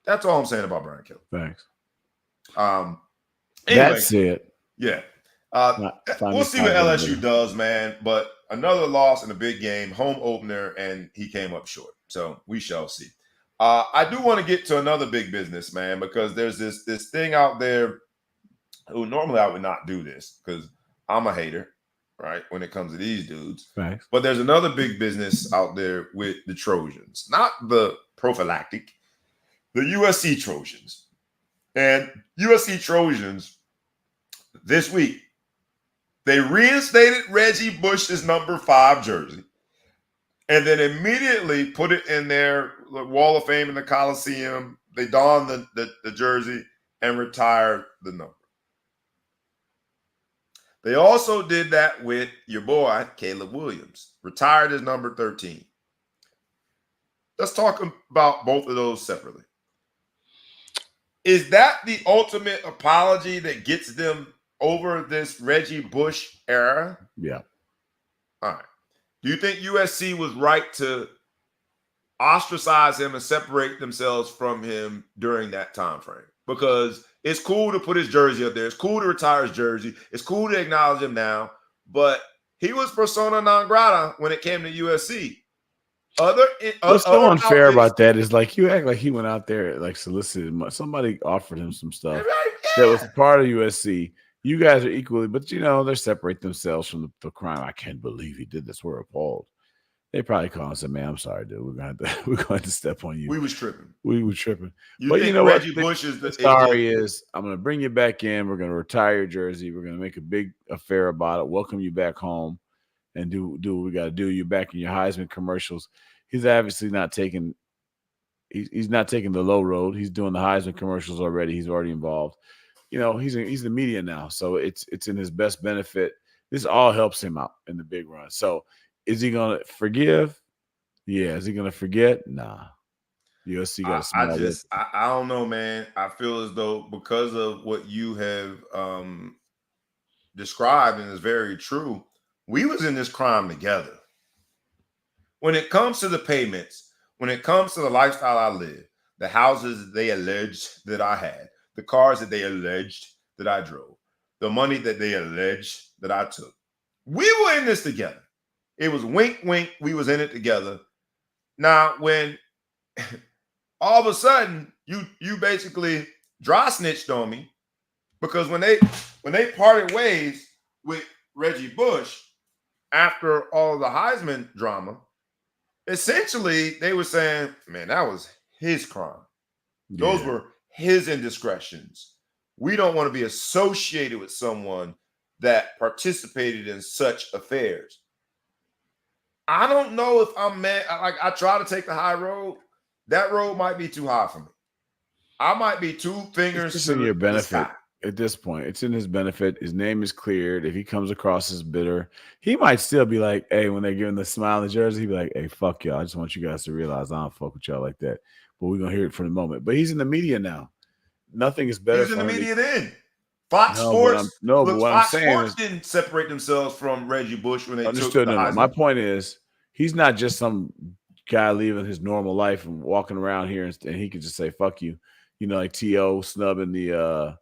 That's all I'm saying about Brian Kelly. Thanks. Anyway, that's it. Yeah. We'll see what LSU does, man. But another loss in a big game, home opener, and he came up short. So we shall see. I do want to get to another big business, man, because there's this thing out there who normally I would not do this because I'm a hater, right, when it comes to these dudes. Thanks. But there's another big business out there with the Trojans, not the prophylactic, the USC Trojans. And USC Trojans this week, they reinstated Reggie Bush's number 5 jersey and then immediately put it in their Wall of Fame in the Coliseum. They donned the jersey and retired the number. They also did that with your boy, Caleb Williams, retired his number 13. Let's talk about both of those separately. Is that the ultimate apology that gets them over this Reggie Bush era? Yeah. All right. Do you think USC was right to ostracize him and separate themselves from him during that time frame? Because it's cool to put his jersey up there. It's cool to retire his jersey. It's cool to acknowledge him now. But he was persona non grata when it came to USC. What's so unfair about that is like you act like he went out there like solicited money. Somebody offered him some stuff that was part of USC. You guys are equally, but they separate themselves from the crime. I can't believe he did this. We're appalled. They probably call and say, "Man, I'm sorry, dude. We're going to step on you. We was tripping. But you know Reggie what? Bush is the sorry is I'm going to bring you back in. We're going to retire your jersey. We're going to make a big affair about it. Welcome you back home, and do what we got to do. You're back in your Heisman commercials. He's obviously not taking. He's not taking the low road. He's doing the Heisman commercials already. He's already involved. He's the media now, so it's in his best benefit. This all helps him out in the big run. So, is he gonna forgive? Yeah. Is he gonna forget? Nah. USC got a small list. I don't know, man. I feel as though because of what you have described, and is very true, we was in this crime together. When it comes to the payments, when it comes to the lifestyle I live, the houses they alleged that I had, the cars that they alleged that I drove, the money that they alleged that I took, we were in this together. It was wink, wink. We was in it together. Now, when all of a sudden you basically dry snitched on me, because when they parted ways with Reggie Bush after all the Heisman drama, essentially they were saying, man, that was his crime. Those were his indiscretions. We don't want to be associated with someone that participated in such affairs. I don't know if I'm mad. I try to take the high road. That road might be too high for me. I might be 2 fingers it's to in your benefit. the sky. At this point, it's in his benefit. His name is cleared. If he comes across as bitter, he might still be like, hey, when they're giving the smile in the jersey, he'd be like, hey, fuck y'all. I just want you guys to realize I don't fuck with y'all like that. But we're going to hear it for the moment. But he's in the media now. Nothing is better. He was in the media then. Fox Sports. But what Fox Sports didn't separate themselves from Reggie Bush when they took the Heisman. My point is, he's not just some guy leaving his normal life and walking around here and he could just say, fuck you. You know, like T.O. snubbing the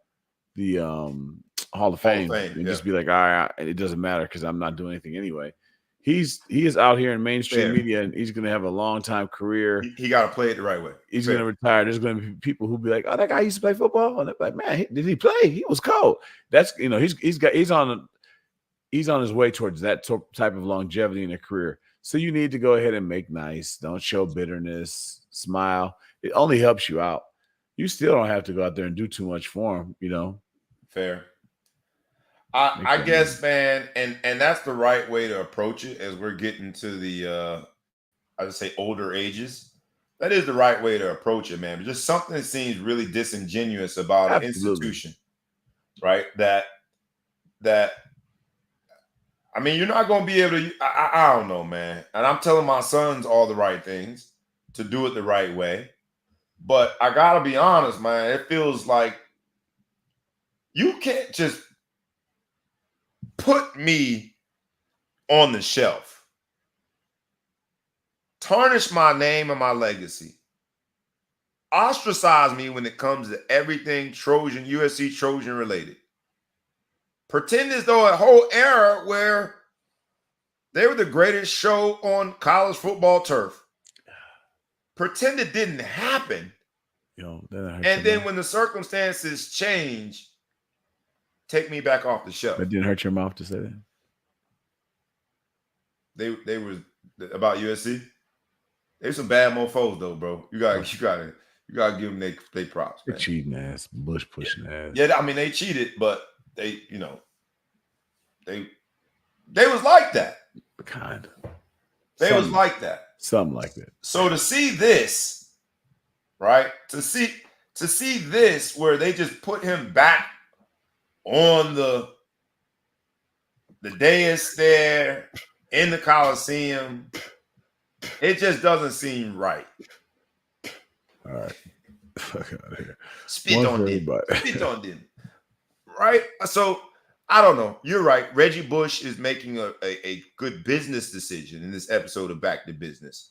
Hall of Fame and just be like, all right, it doesn't matter because I'm not doing anything anyway. He is out here in mainstream media and he's going to have a long time career. He got to play it the right way. He's going to retire. There's going to be people who be like, oh, that guy used to play football. And they're like, man, did he play? He was cold. That's, you know, he's on his way towards that type of longevity in a career. So you need to go ahead and make nice. Don't show bitterness. Smile. It only helps you out. You still don't have to go out there and do too much for him, you know. Fair. I guess, man, and that's the right way to approach it as we're getting to the I would say older ages. That is the right way to approach it, man. But just something that seems really disingenuous about an institution, right? That I mean, you're not going to be able to. I don't know, man. And I'm telling my sons all the right things to do it the right way. But I gotta be honest, man. It feels like you can't just put me on the shelf, tarnish my name and my legacy, ostracize me when it comes to everything Trojan, USC Trojan related. Pretend as though a whole era where they were the greatest show on college football turf. Pretend it didn't happen. And then when the circumstances change, take me back off the shelf. That didn't hurt your mouth to say that. They were about USC. They were some bad mofos though, bro. You gotta give them they props. They're cheating ass, Bush pushing ass. Yeah, I mean they cheated, but they was like that. Kind of. They was like that. Something like that. So to see this, right? To see this where they just put him back on the dais there in the Coliseum, it just doesn't seem right. All right. Fuck out of here. Spit on them. Right? So I don't know. You're right. Reggie Bush is making a good business decision in this episode of Back to Business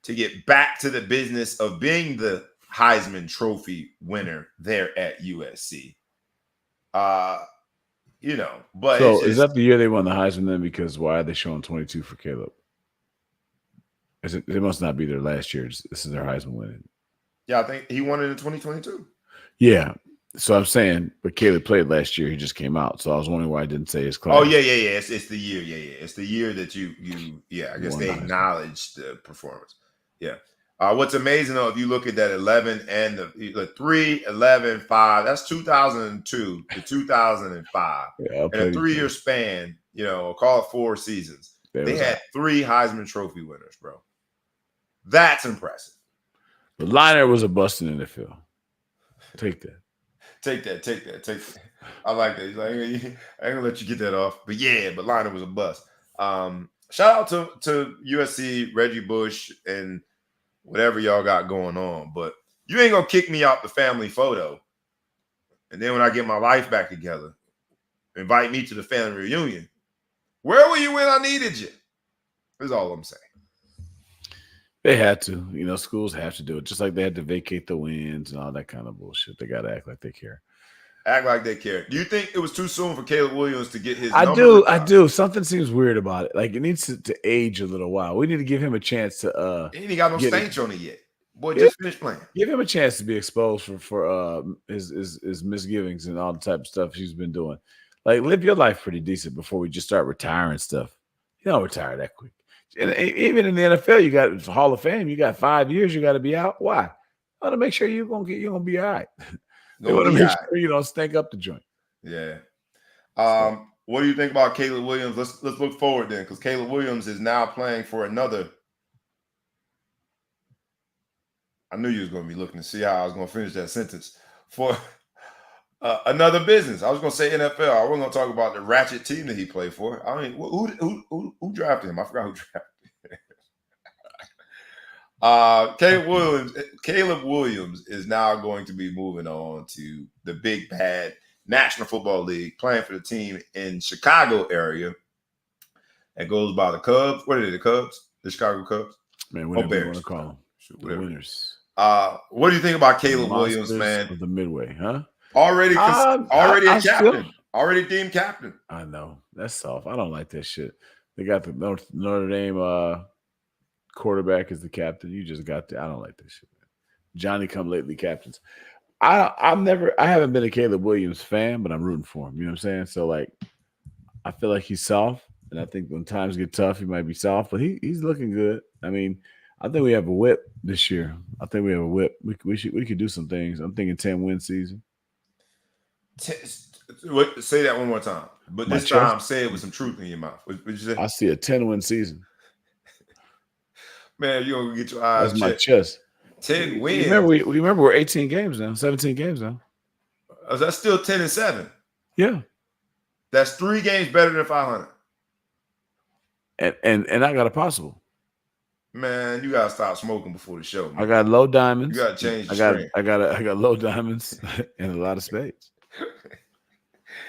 to get back to the business of being the Heisman Trophy winner there at USC. But so is that the year they won the Heisman then? Because why are they showing 22 for Caleb? It must not be their last year. This is their Heisman winning. Yeah, I think he won it in 2022. Yeah. So I'm saying, but Caleb played last year. He just came out. So I was wondering why I didn't say his class. Oh, yeah. It's the year. Yeah. It's the year that you I guess they acknowledged the performance. Yeah. What's amazing, though, if you look at that 11 and the 3, 11, 5, that's 2002 to 2005. Yeah, in a 3-year span, call it 4 seasons. They had 3 Heisman Trophy winners, bro. That's impressive. The liner was a bust in the NFL. Take that. Take that. I like that. He's like, I ain't gonna let you get that off. But Liner was a bust. Shout out to USC, Reggie Bush, and whatever y'all got going on. But you ain't gonna kick me out the family photo. And then when I get my life back together, invite me to the family reunion. Where were you when I needed you? That's all I'm saying. They had to, schools have to do it, just like they had to vacate the wins and all that kind of bullshit. They got to act like they care. Act like they care. Do you think it was too soon for Caleb Williams to get his I do. Something seems weird about it. Like, it needs to age a little while. We need to give him a chance to he ain't got no stanch on it yet. Boy, just finished playing. Give him a chance to be exposed for his misgivings and all the type of stuff he's been doing. Like, live your life pretty decent before we just start retiring stuff. You don't retire that quick. And even in the NFL, you got Hall of Fame. You got 5 years. You got to be out. Why? want to make sure you're gonna be all right. They Gonna want to be make all sure you don't stink up the joint. Yeah. What do you think about Caleb Williams? Let's look forward then, because Caleb Williams is now playing for another. I knew you was going to be looking to see how I was going to finish that sentence. For another business. I was going to say NFL. I wasn't going to talk about the ratchet team that he played for. I mean, who drafted him? I forgot who drafted him. Caleb Williams is now going to be moving on to the big bad National Football League, playing for the team in Chicago area that goes by the Cubs. What are they, the Cubs? The Chicago Cubs? Man, whatever Bears. you want to call them. The winners. What do you think about Caleb Williams, man? Of the Midway, huh? Already a captain. Already deemed captain. I know. That's soft. I don't like that shit. They got the Notre Dame quarterback as the captain. You just got I don't like that shit, man. Johnny come lately captains. I haven't been a Caleb Williams fan, but I'm rooting for him. You know what I'm saying? So like I feel like he's soft, and I think when times get tough, he might be soft, but he's looking good. I mean, I think we have a whip this year. I think we have a whip. We could do some things. I'm thinking 10-win season. Say that one more time. But this time, say it with some truth in your mouth. What you say? I see a 10-win season. Man, you're gonna get your eyes checked. That's my chest. 10 wins. Remember we're 18 games now, 17 games now. That's still 10-7. Yeah. That's 3 games better than 500. And I got a possible. Man, you gotta stop smoking before the show, man. I got low diamonds. You gotta change the strain. I got low diamonds and a lot of spades.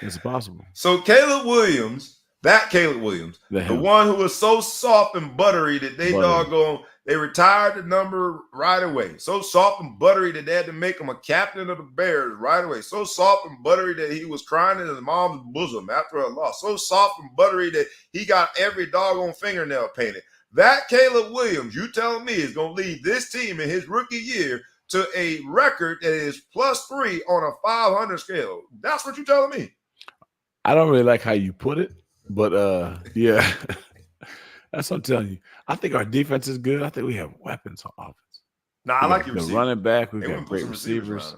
It's possible. So Caleb Williams, the one who was so soft and buttery that they retired the number right away. So soft and buttery that they had to make him a captain of the Bears right away. So soft and buttery that he was crying in his mom's bosom after a loss. So soft and buttery that he got every doggone fingernail painted. That Caleb Williams, you telling me, is going to lead this team in his rookie year to a record that is +3 on a 500 scale. That's what you're telling me. I don't really like how you put it, but yeah, that's what I'm telling you. I think our defense is good. I think we have weapons on offense. I like your receivers. Running back. We've got great receivers.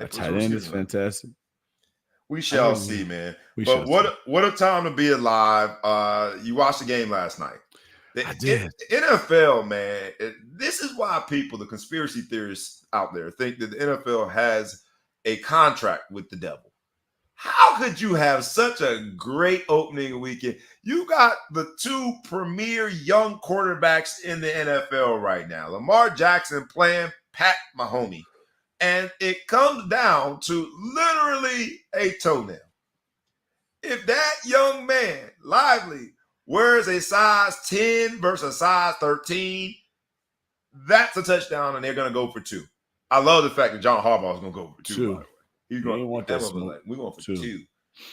Our tight end is fantastic. We shall see, man. But what a time to be alive. You watched the game last night. I did. NFL, man, this is why the conspiracy theorists out there, think that the NFL has a contract with the devil. How could you have such a great opening weekend? You got the 2 premier young quarterbacks in the NFL right now. Lamar Jackson playing Pat Mahomes. And it comes down to literally a toenail. If that young man, Lively, wears a size 10 versus a size 13, that's a touchdown, and they're going to go for 2. I love the fact that John Harbaugh is going to go for 2. By the way. He's going to want that. We're going for 2.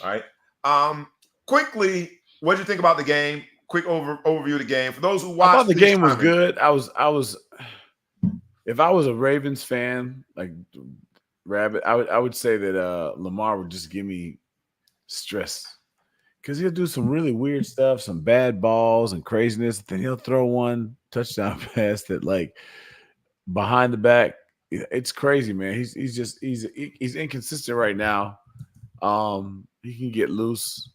All right. Quickly, what did you think about the game? Quick overview of the game for those who watched. I thought the game was good. I was. If I was a Ravens fan, like Rabbit, I would say that Lamar would just give me stress. Because he'll do some really weird stuff, some bad balls and craziness. Then he'll throw one touchdown pass that, like, behind the back. It's crazy, man. He's inconsistent right now. He can get loose.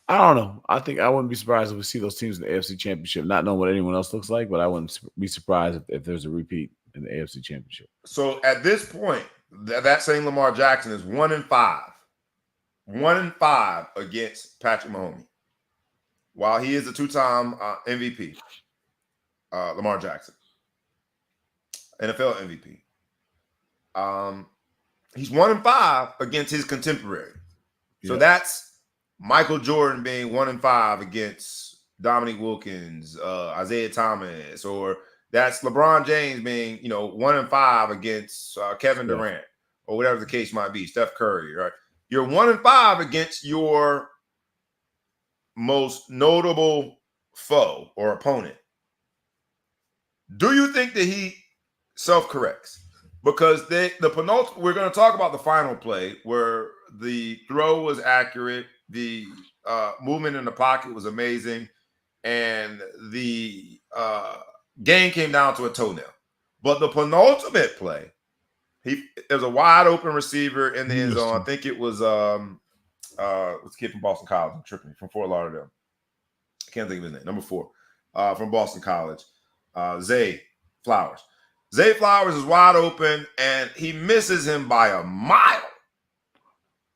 I don't know. I think I wouldn't be surprised if we see those teams in the AFC Championship, not knowing what anyone else looks like, but I wouldn't be surprised if there's a repeat in the AFC Championship. So at this point, that same Lamar Jackson is 1-5. 1-5 against Patrick Mahomes. While he is a 2-time MVP, Lamar Jackson, NFL MVP. He's 1-5 against his contemporary. So that's Michael Jordan being 1-5 against Dominique Wilkins, Isaiah Thomas, or that's LeBron James being, 1-5 against Kevin Durant, or whatever the case might be, Steph Curry, right? You're 1-5 against your most notable foe or opponent. Do you think that he self-corrects? Because the penultimate, we're going to talk about the final play where the throw was accurate, the movement in the pocket was amazing, and the game came down to a toenail. But the penultimate play, there's a wide open receiver in the end zone. I think it was what's the kid from Boston College? I'm tripping, from Fort Lauderdale. I can't think of his name. Number 4 from Boston College, Zay Flowers. Zay Flowers is wide open, and he misses him by a mile.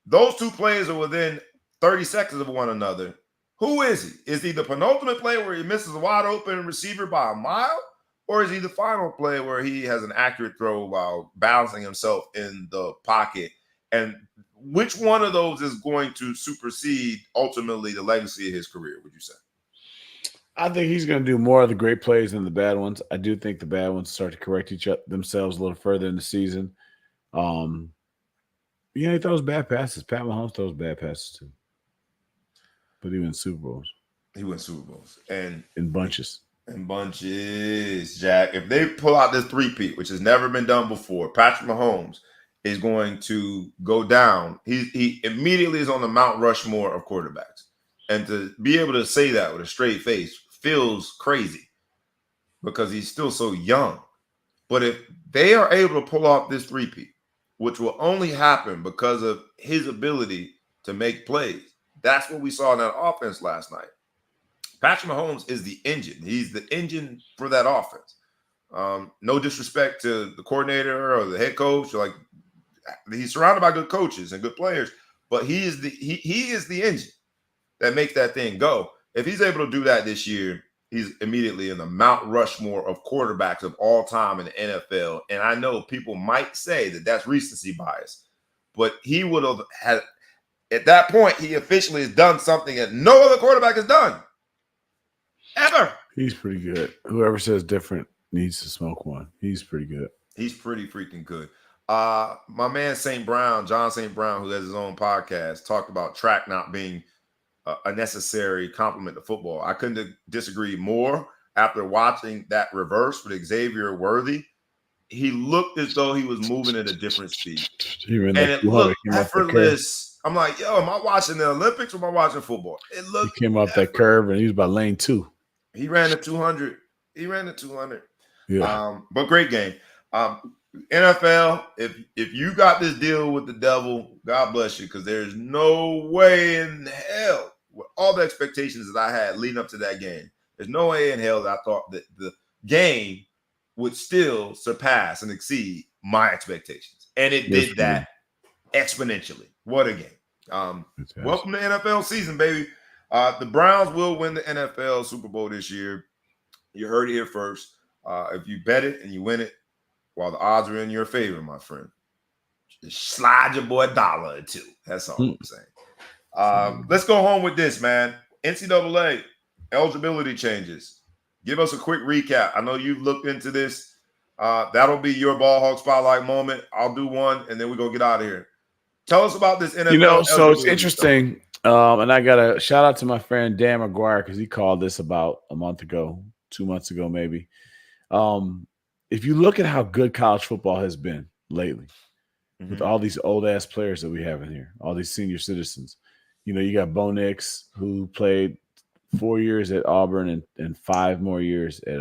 Those two plays are within 30 seconds of one another. Who is he? Is he the penultimate play where he misses a wide open receiver by a mile? Or is he the final play where he has an accurate throw while balancing himself in the pocket? And which one of those is going to supersede ultimately the legacy of his career, would you say? I think he's going to do more of the great plays than the bad ones. I do think the bad ones start to correct themselves a little further in the season. He throws bad passes. Pat Mahomes throws bad passes too. But he wins Super Bowls. He wins Super Bowls. And in bunches. In bunches, Jack. If they pull out this three-peat, which has never been done before, Patrick Mahomes is going to go down. He immediately is on the Mount Rushmore of quarterbacks. And to be able to say that with a straight face feels crazy because he's still so young. But if they are able to pull off this three-peat, which will only happen because of his ability to make plays, that's what we saw in that offense last night. Patrick Mahomes is the engine. He's the engine for that offense. No disrespect to the coordinator or the head coach. He's surrounded by good coaches and good players, but he is the engine that makes that thing go. If he's able to do that this year, he's immediately in the Mount Rushmore of quarterbacks of all time in the NFL. And I know people might say that that's recency bias, but he would have had, at that point, he officially has done something that no other quarterback has done. Ever. He's pretty good. Whoever says different needs to smoke one. He's pretty good. He's pretty freaking good. My man John St. Brown, who has his own podcast, talked about track not being a necessary complement to football. I couldn't disagree more. After watching that reverse with Xavier Worthy, he looked as though he was moving at a different speed. And it looked effortless. I'm like, yo, am I watching the Olympics or am I watching football? It looked. He came up that curve and he was by lane 2. He ran the 200. Yeah. But great game. NFL, if you got this deal with the devil, God bless you, because there's no way in hell, with all the expectations that I had leading up to that game, there's no way in hell that I thought that the game would still surpass and exceed my expectations. And it did that exponentially. What a game. Welcome to NFL season, baby. The Browns will win the NFL Super Bowl this year. You heard it here first. If you bet it and you win it, while the odds are in your favor, my friend, just slide your boy $1 or $2. That's all I'm saying. Let's go home with this, man. NCAA eligibility changes. Give us a quick recap. I know you've looked into this. That'll be your Ball Hog Spotlight moment. I'll do one, and then we're going to get out of here. Tell us about this NFL. So it's interesting. And I got a shout out to my friend Dan McGuire because he called this about a month ago, 2 months ago, maybe. If you look at how good college football has been lately, with all these old ass players that we have in here, all these senior citizens, you got Bo Nix, who played 4 years at Auburn and 5 more years at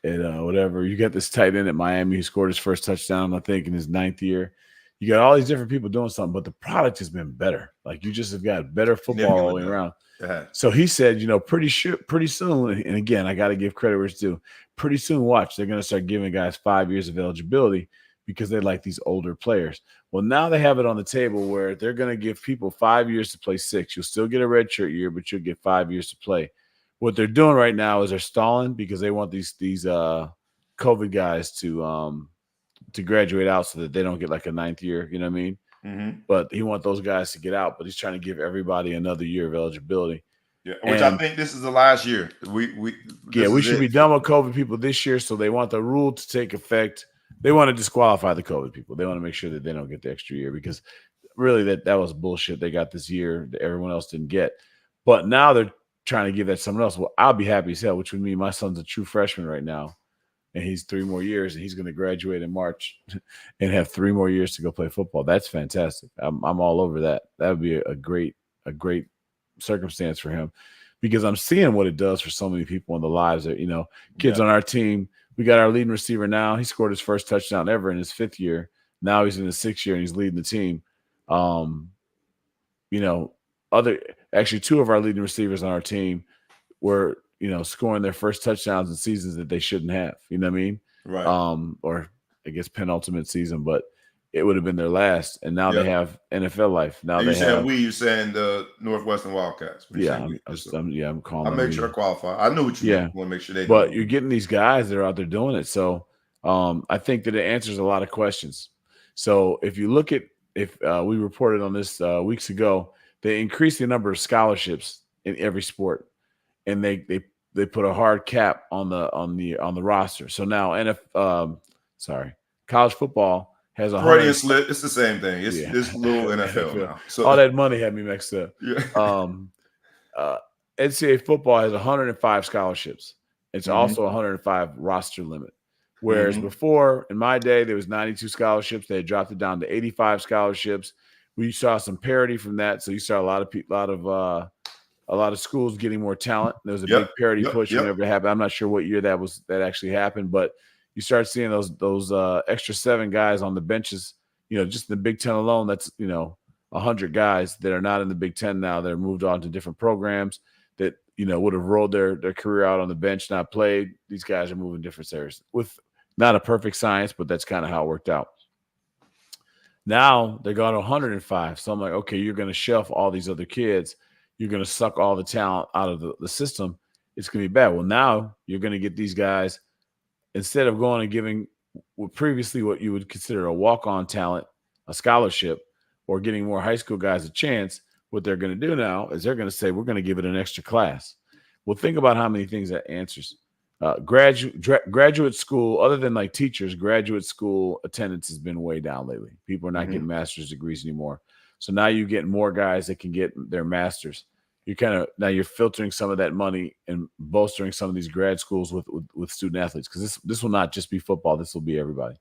whatever. You got this tight end at Miami who scored his first touchdown, I think, in his 9th year. You got all these different people doing something, but the product has been better. Like, you just have got better football all the way around. So he said, pretty soon, and again, I got to give credit where it's due. Pretty soon, watch, they're going to start giving guys 5 years of eligibility because they like these older players. Well, now they have it on the table where they're going to give people 5 years to play 6. You'll still get a redshirt year, but you'll get 5 years to play. What they're doing right now is they're stalling because they want these COVID guys to graduate out so that they don't get like a 9th year. You know what I mean? But he wants those guys to get out, but he's trying to give everybody another year of eligibility. Yeah, which I think this is the last year. We should be done with COVID people this year, so they want the rule to take effect. They want to disqualify the COVID people. They want to make sure that they don't get the extra year because really that was bullshit. They got this year that everyone else didn't get. But now they're trying to give that to someone else. Well, I'll be happy as hell, which would mean my son's a true freshman right now. And he's 3 more years, and he's going to graduate in March and have 3 more years to go play football. That's fantastic. I'm all over that. That would be a great circumstance for him because I'm seeing what it does for so many people in the lives that, kids on our team We got our leading receiver now. He scored his first touchdown ever in his 5th year. Now he's in his 6th year and he's leading the team. You know, actually 2 of our leading receivers on our team were, scoring their first touchdowns in seasons that they shouldn't have. You know what I mean? Right. Or I guess penultimate season, but it would have been their last. And now they have NFL life. Now you saying the Northwestern Wildcats. I'm calling I'll make sure I qualify. I knew what you meant. I want to make sure they But you're getting these guys that are out there doing it. So I think that it answers a lot of questions. So if you look at, we reported on this weeks ago, they increased the number of scholarships in every sport, and they put a hard cap on the roster. So now college football has a Freudian slip. It's the same thing. It's little NFL now. So all that money had me mixed up. Yeah. NCAA football has 105 scholarships. It's also 105 roster limit. Whereas before, in my day, there was 92 scholarships. They dropped it down to 85 scholarships. We saw some parity from that. So you saw a lot of schools getting more talent. There was a big parity push whenever it happened. I'm not sure what year that actually happened, but you start seeing those extra 7 guys on the benches. Just in the Big Ten alone, that's 100 guys that are not in the Big Ten now. They're moved on to different programs that would have rolled their career out on the bench, not played. These guys are moving different areas with not a perfect science, but that's kind of how it worked out. Now they're going to 105. So I'm like, okay, you're going to shelf all these other kids. You're going to suck all the talent out of the system. It's going to be bad. Well, now you're going to get these guys, instead of going and giving previously what you would consider a walk-on talent, a scholarship, or getting more high school guys a chance, what they're going to do now is they're going to say, we're going to give it an extra class. Well, think about how many things that answers. Graduate school, other than like teachers, graduate school attendance has been way down lately. People are not getting master's degrees anymore. So now you get more guys that can get their masters. You're filtering some of that money and bolstering some of these grad schools with student athletes, because this will not just be football. This will be everybody.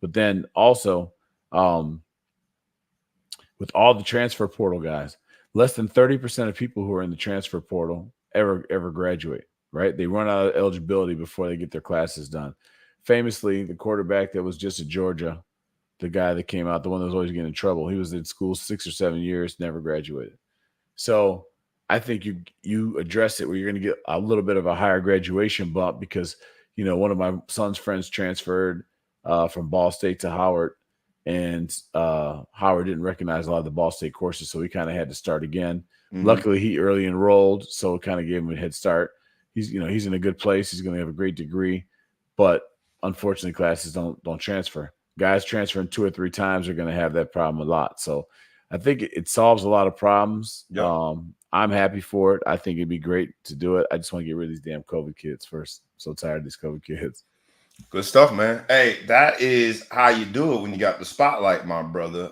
But then also, with all the transfer portal guys, less than 30% of people who are in the transfer portal ever graduate. Right? They run out of eligibility before they get their classes done. Famously, the quarterback that was just at Georgia, the guy that came out, the one that was always getting in trouble, he was in school 6 or 7 years, never graduated. So I think you address it where you're going to get a little bit of a higher graduation bump because, one of my son's friends transferred from Ball State to Howard, and Howard didn't recognize a lot of the Ball State courses, so he kind of had to start again. Luckily, he early enrolled, so it kind of gave him a head start. He's in a good place. He's going to have a great degree, but unfortunately, classes don't transfer. Guys transferring 2 or 3 times are going to have that problem a lot. So I think it solves a lot of problems. Yep. I'm happy for it. I think it'd be great to do it. I just want to get rid of these damn COVID kids first. I'm so tired of these COVID kids. Good stuff, man. Hey, that is how you do it when you got the spotlight, my brother.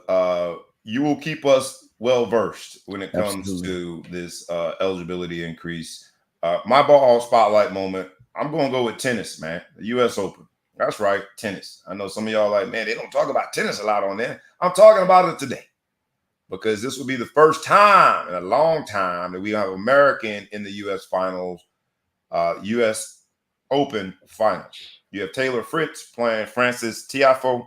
You will keep us well versed when it comes to this eligibility increase. My ball spotlight moment, I'm going to go with tennis, man. The U.S. Open. That's right, tennis. I know some of y'all are like, man, they don't talk about tennis a lot on there. I'm talking about it today because this will be the first time in a long time that we have American in the U.S. finals, U.S. Open finals. You have Taylor Fritz playing Francis Tiafoe.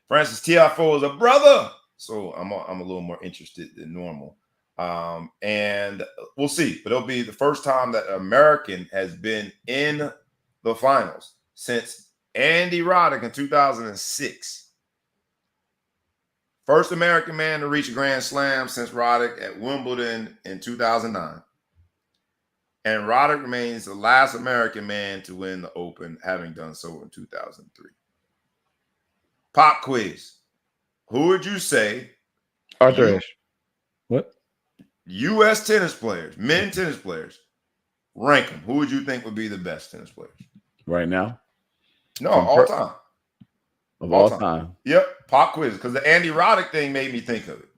Francis Tiafoe is a brother, so I'm a little more interested than normal. And we'll see, but it'll be the first time that an American has been in the finals since Andy Roddick in 2006. First American man to reach a Grand Slam since Roddick at Wimbledon in 2009. And Roddick remains the last American man to win the Open, having done so in 2003. Pop quiz. Who would you say? Arthur Ashe. What? U.S. tennis players, men tennis players, rank them. Who would you think would be the best tennis players? Right now? No, all time. Of all time. Yep, pop quiz. Because the Andy Roddick thing made me think of it.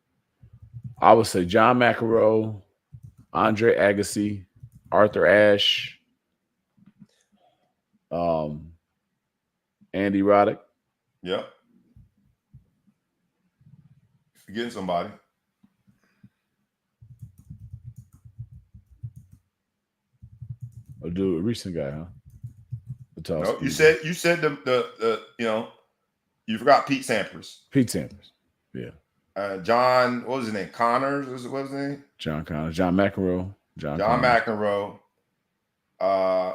I would say John McEnroe, Andre Agassi, Arthur Ashe, Andy Roddick. Yep. Forgetting somebody. I'll do a recent guy, huh? tall. No, you said the you forgot Pete Sampras. Pete Sampras. Yeah. John, what was his name? Connors? What was his name? John Connors. John McEnroe. John McEnroe.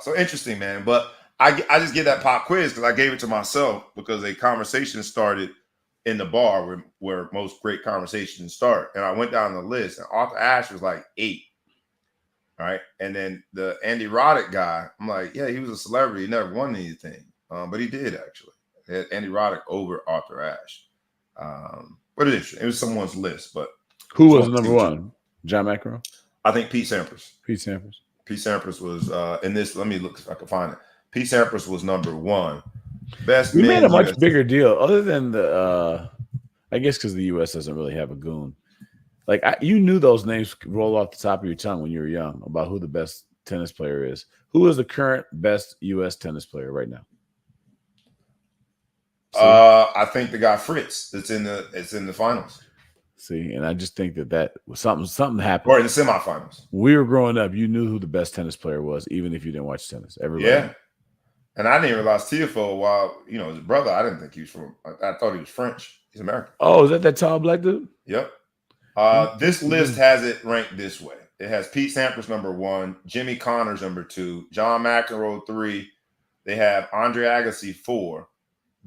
So interesting, man. But I just get that pop quiz because I gave it to myself because a conversation started in the bar where most great conversations start. And I went down the list, and Arthur Ashe was like 8. All right. And then the Andy Roddick guy, I'm like, yeah, he was a celebrity. He never won anything. But he did, actually. He had Andy Roddick over Arthur Ashe. But it's interesting. It was someone's list. But who was number one? John McEnroe? I think Pete Sampras. Pete Sampras. Pete Sampras was in this. Let me look if I can find it. Pete Sampras was number 1. Best. We made a much bigger deal, other than the. I guess because the U.S. doesn't really have a goon. Like you knew those names roll off the top of your tongue when you were young about who the best tennis player is. Who is the current best U.S. tennis player right now? I think the guy Fritz. It's in the finals. See, and I just think that was something happened. Or in the semifinals. We were growing up. You knew who the best tennis player was, even if you didn't watch tennis. Everybody. Yeah. And I didn't realize Tiafoe, while his brother, I didn't think he was from. I thought he was French. He's American. Oh, is that tall black dude? Yep. This list has it ranked this way. It has Pete Sampras number 1, Jimmy Connors number 2, John McEnroe 3. They have Andre Agassi 4,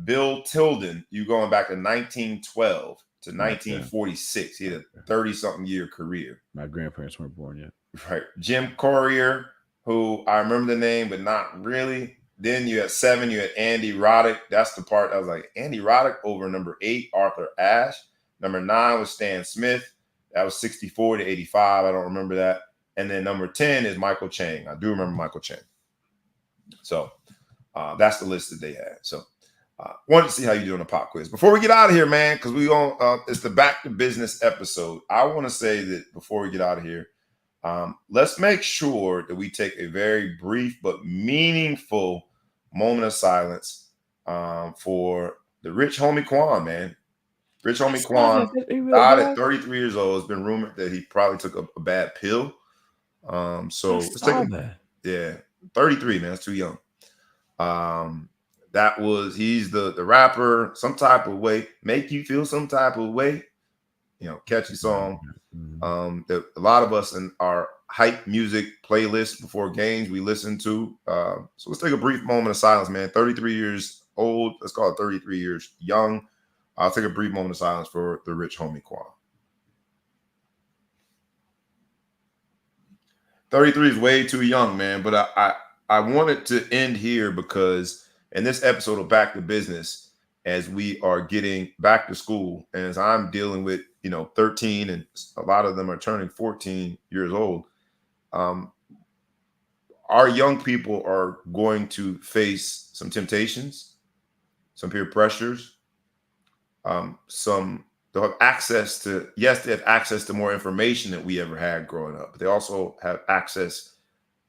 Bill Tilden. You going back to 1912 to 1946. He had a 30-something year career. My grandparents weren't born yet. Right. Jim Courier, who I remember the name, but not really. Then you had 7. You had Andy Roddick. That's the part I was like, Andy Roddick over number 8, Arthur Ashe. Number 9 was Stan Smith. That was 64 to 85. I don't remember that. And then number 10 is Michael Chang. I do remember Michael Chang. So that's the list that they had. So wanted to see how you do on the pop quiz. Before we get out of here, man, because it's the Back to Business episode. I want to say that before we get out of here, let's make sure that we take a very brief but meaningful moment of silence for the rich homie Quan, man. Rich homie Quan died at 33 years old. It's been rumored that he probably took a bad pill. So let's take that. Yeah, 33, man. That's too young. He's the rapper, Some Type of Way, Make You Feel Some Type of Way. Catchy song. That a lot of us in our hype music playlist before games we listen to. So let's take a brief moment of silence, man. 33 years old. Let's call it 33 years young. I'll take a brief moment of silence for the rich homie Quan. 33 is way too young, man. But I wanted to end here because in this episode of Back to Business, as we are getting back to school, and as I'm dealing with 13, and a lot of them are turning 14 years old, our young people are going to face some temptations, some peer pressures. They'll have access to, they have access to more information than we ever had growing up. But they also have access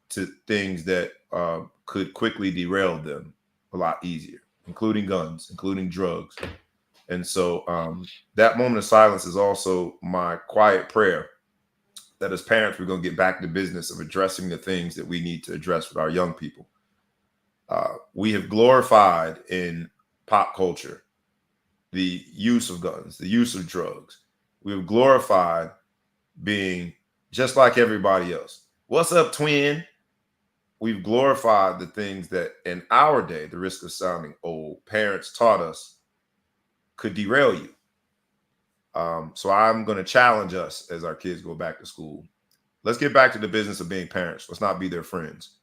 to things that could quickly derail them a lot easier, including guns, including drugs. And so that moment of silence is also my quiet prayer that as parents, we're going to get back to business of addressing the things that we need to address with our young people. We have glorified in pop culture the use of guns, the use of drugs. We have glorified being just like everybody else. What's up, twin? We've glorified the things that in our day, the risk of sounding old, parents taught us could derail you. So I'm going to challenge us as our kids go back to school. Let's get back to the business of being parents. Let's not be their friends,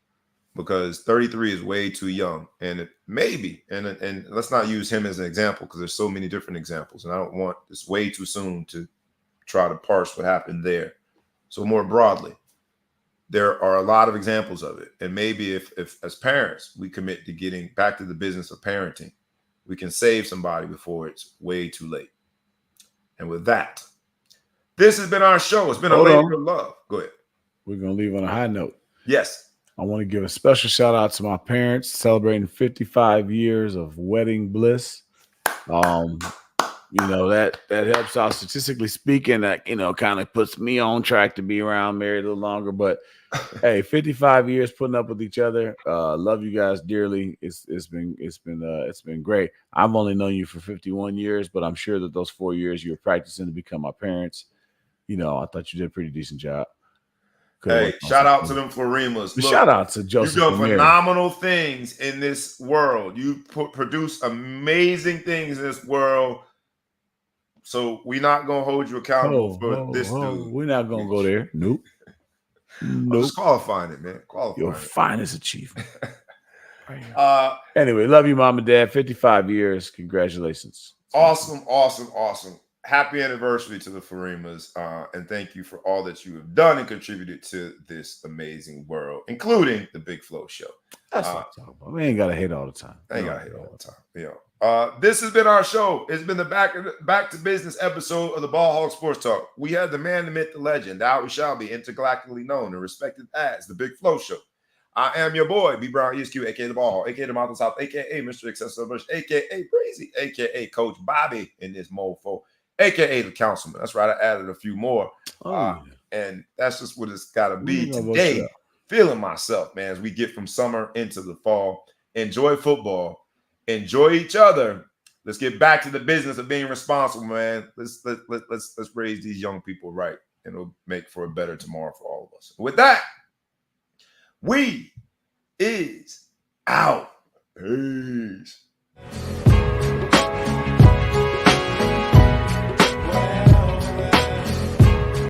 because 33 is way too young. And and let's not use him as an example because there's so many different examples. And I don't want this way too soon to try to parse what happened there. So more broadly, there are a lot of examples of it. And maybe if as parents, we commit to getting back to the business of parenting, we can save somebody before it's way too late. And with that, this has been our show. It's been a labor of love. Go ahead. We're going to leave on a high note. Yes. I want to give a special shout out to my parents celebrating 55 years of wedding bliss. You know, that helps out statistically speaking. That, you know, kind of puts me on track to be around married a little longer. But hey, 55 years putting up with each other. Love you guys dearly. It's been great. I've only known you for 51 years, but I'm sure that those 4 years you were practicing to become my parents. You know, I thought you did a pretty decent job. Hey, shout out to them Florimas. Look, shout out to Joseph. You've done phenomenal things in this world. You produce amazing things in this world. So we're not gonna hold you accountable for this dude. We're not gonna go there. Nope. I'm just qualifying it, man. Your finest achievement. Anyway, love you, mom and dad. 55 years. Congratulations. Awesome. Happy anniversary to the Farimas, and thank you for all that you have done and contributed to this amazing world, including the Big Flow Show. That's what I'm talking about. We ain't gotta hate all the time. This has been our show. It's been the back to business episode of the Ball Hog Sports Talk. We had the man, the myth, the legend, now we shall be intergalactically known and respected as the Big Flow Show. I am your boy, B Brown ESQ, aka the Ball Hog, aka the Mountain South, aka Mr. Excessive Bush, aka Breezy, aka Coach Bobby in this mofo, aka the Councilman. That's right, I added a few more. And that's just what it's got to be today. Feeling myself, man, as we get from summer into the fall. Enjoy football. Enjoy each other. Let's get back to the business of being responsible, man. Let's raise these young people right, and it'll make for a better tomorrow for all of us. With that, we is out. Peace.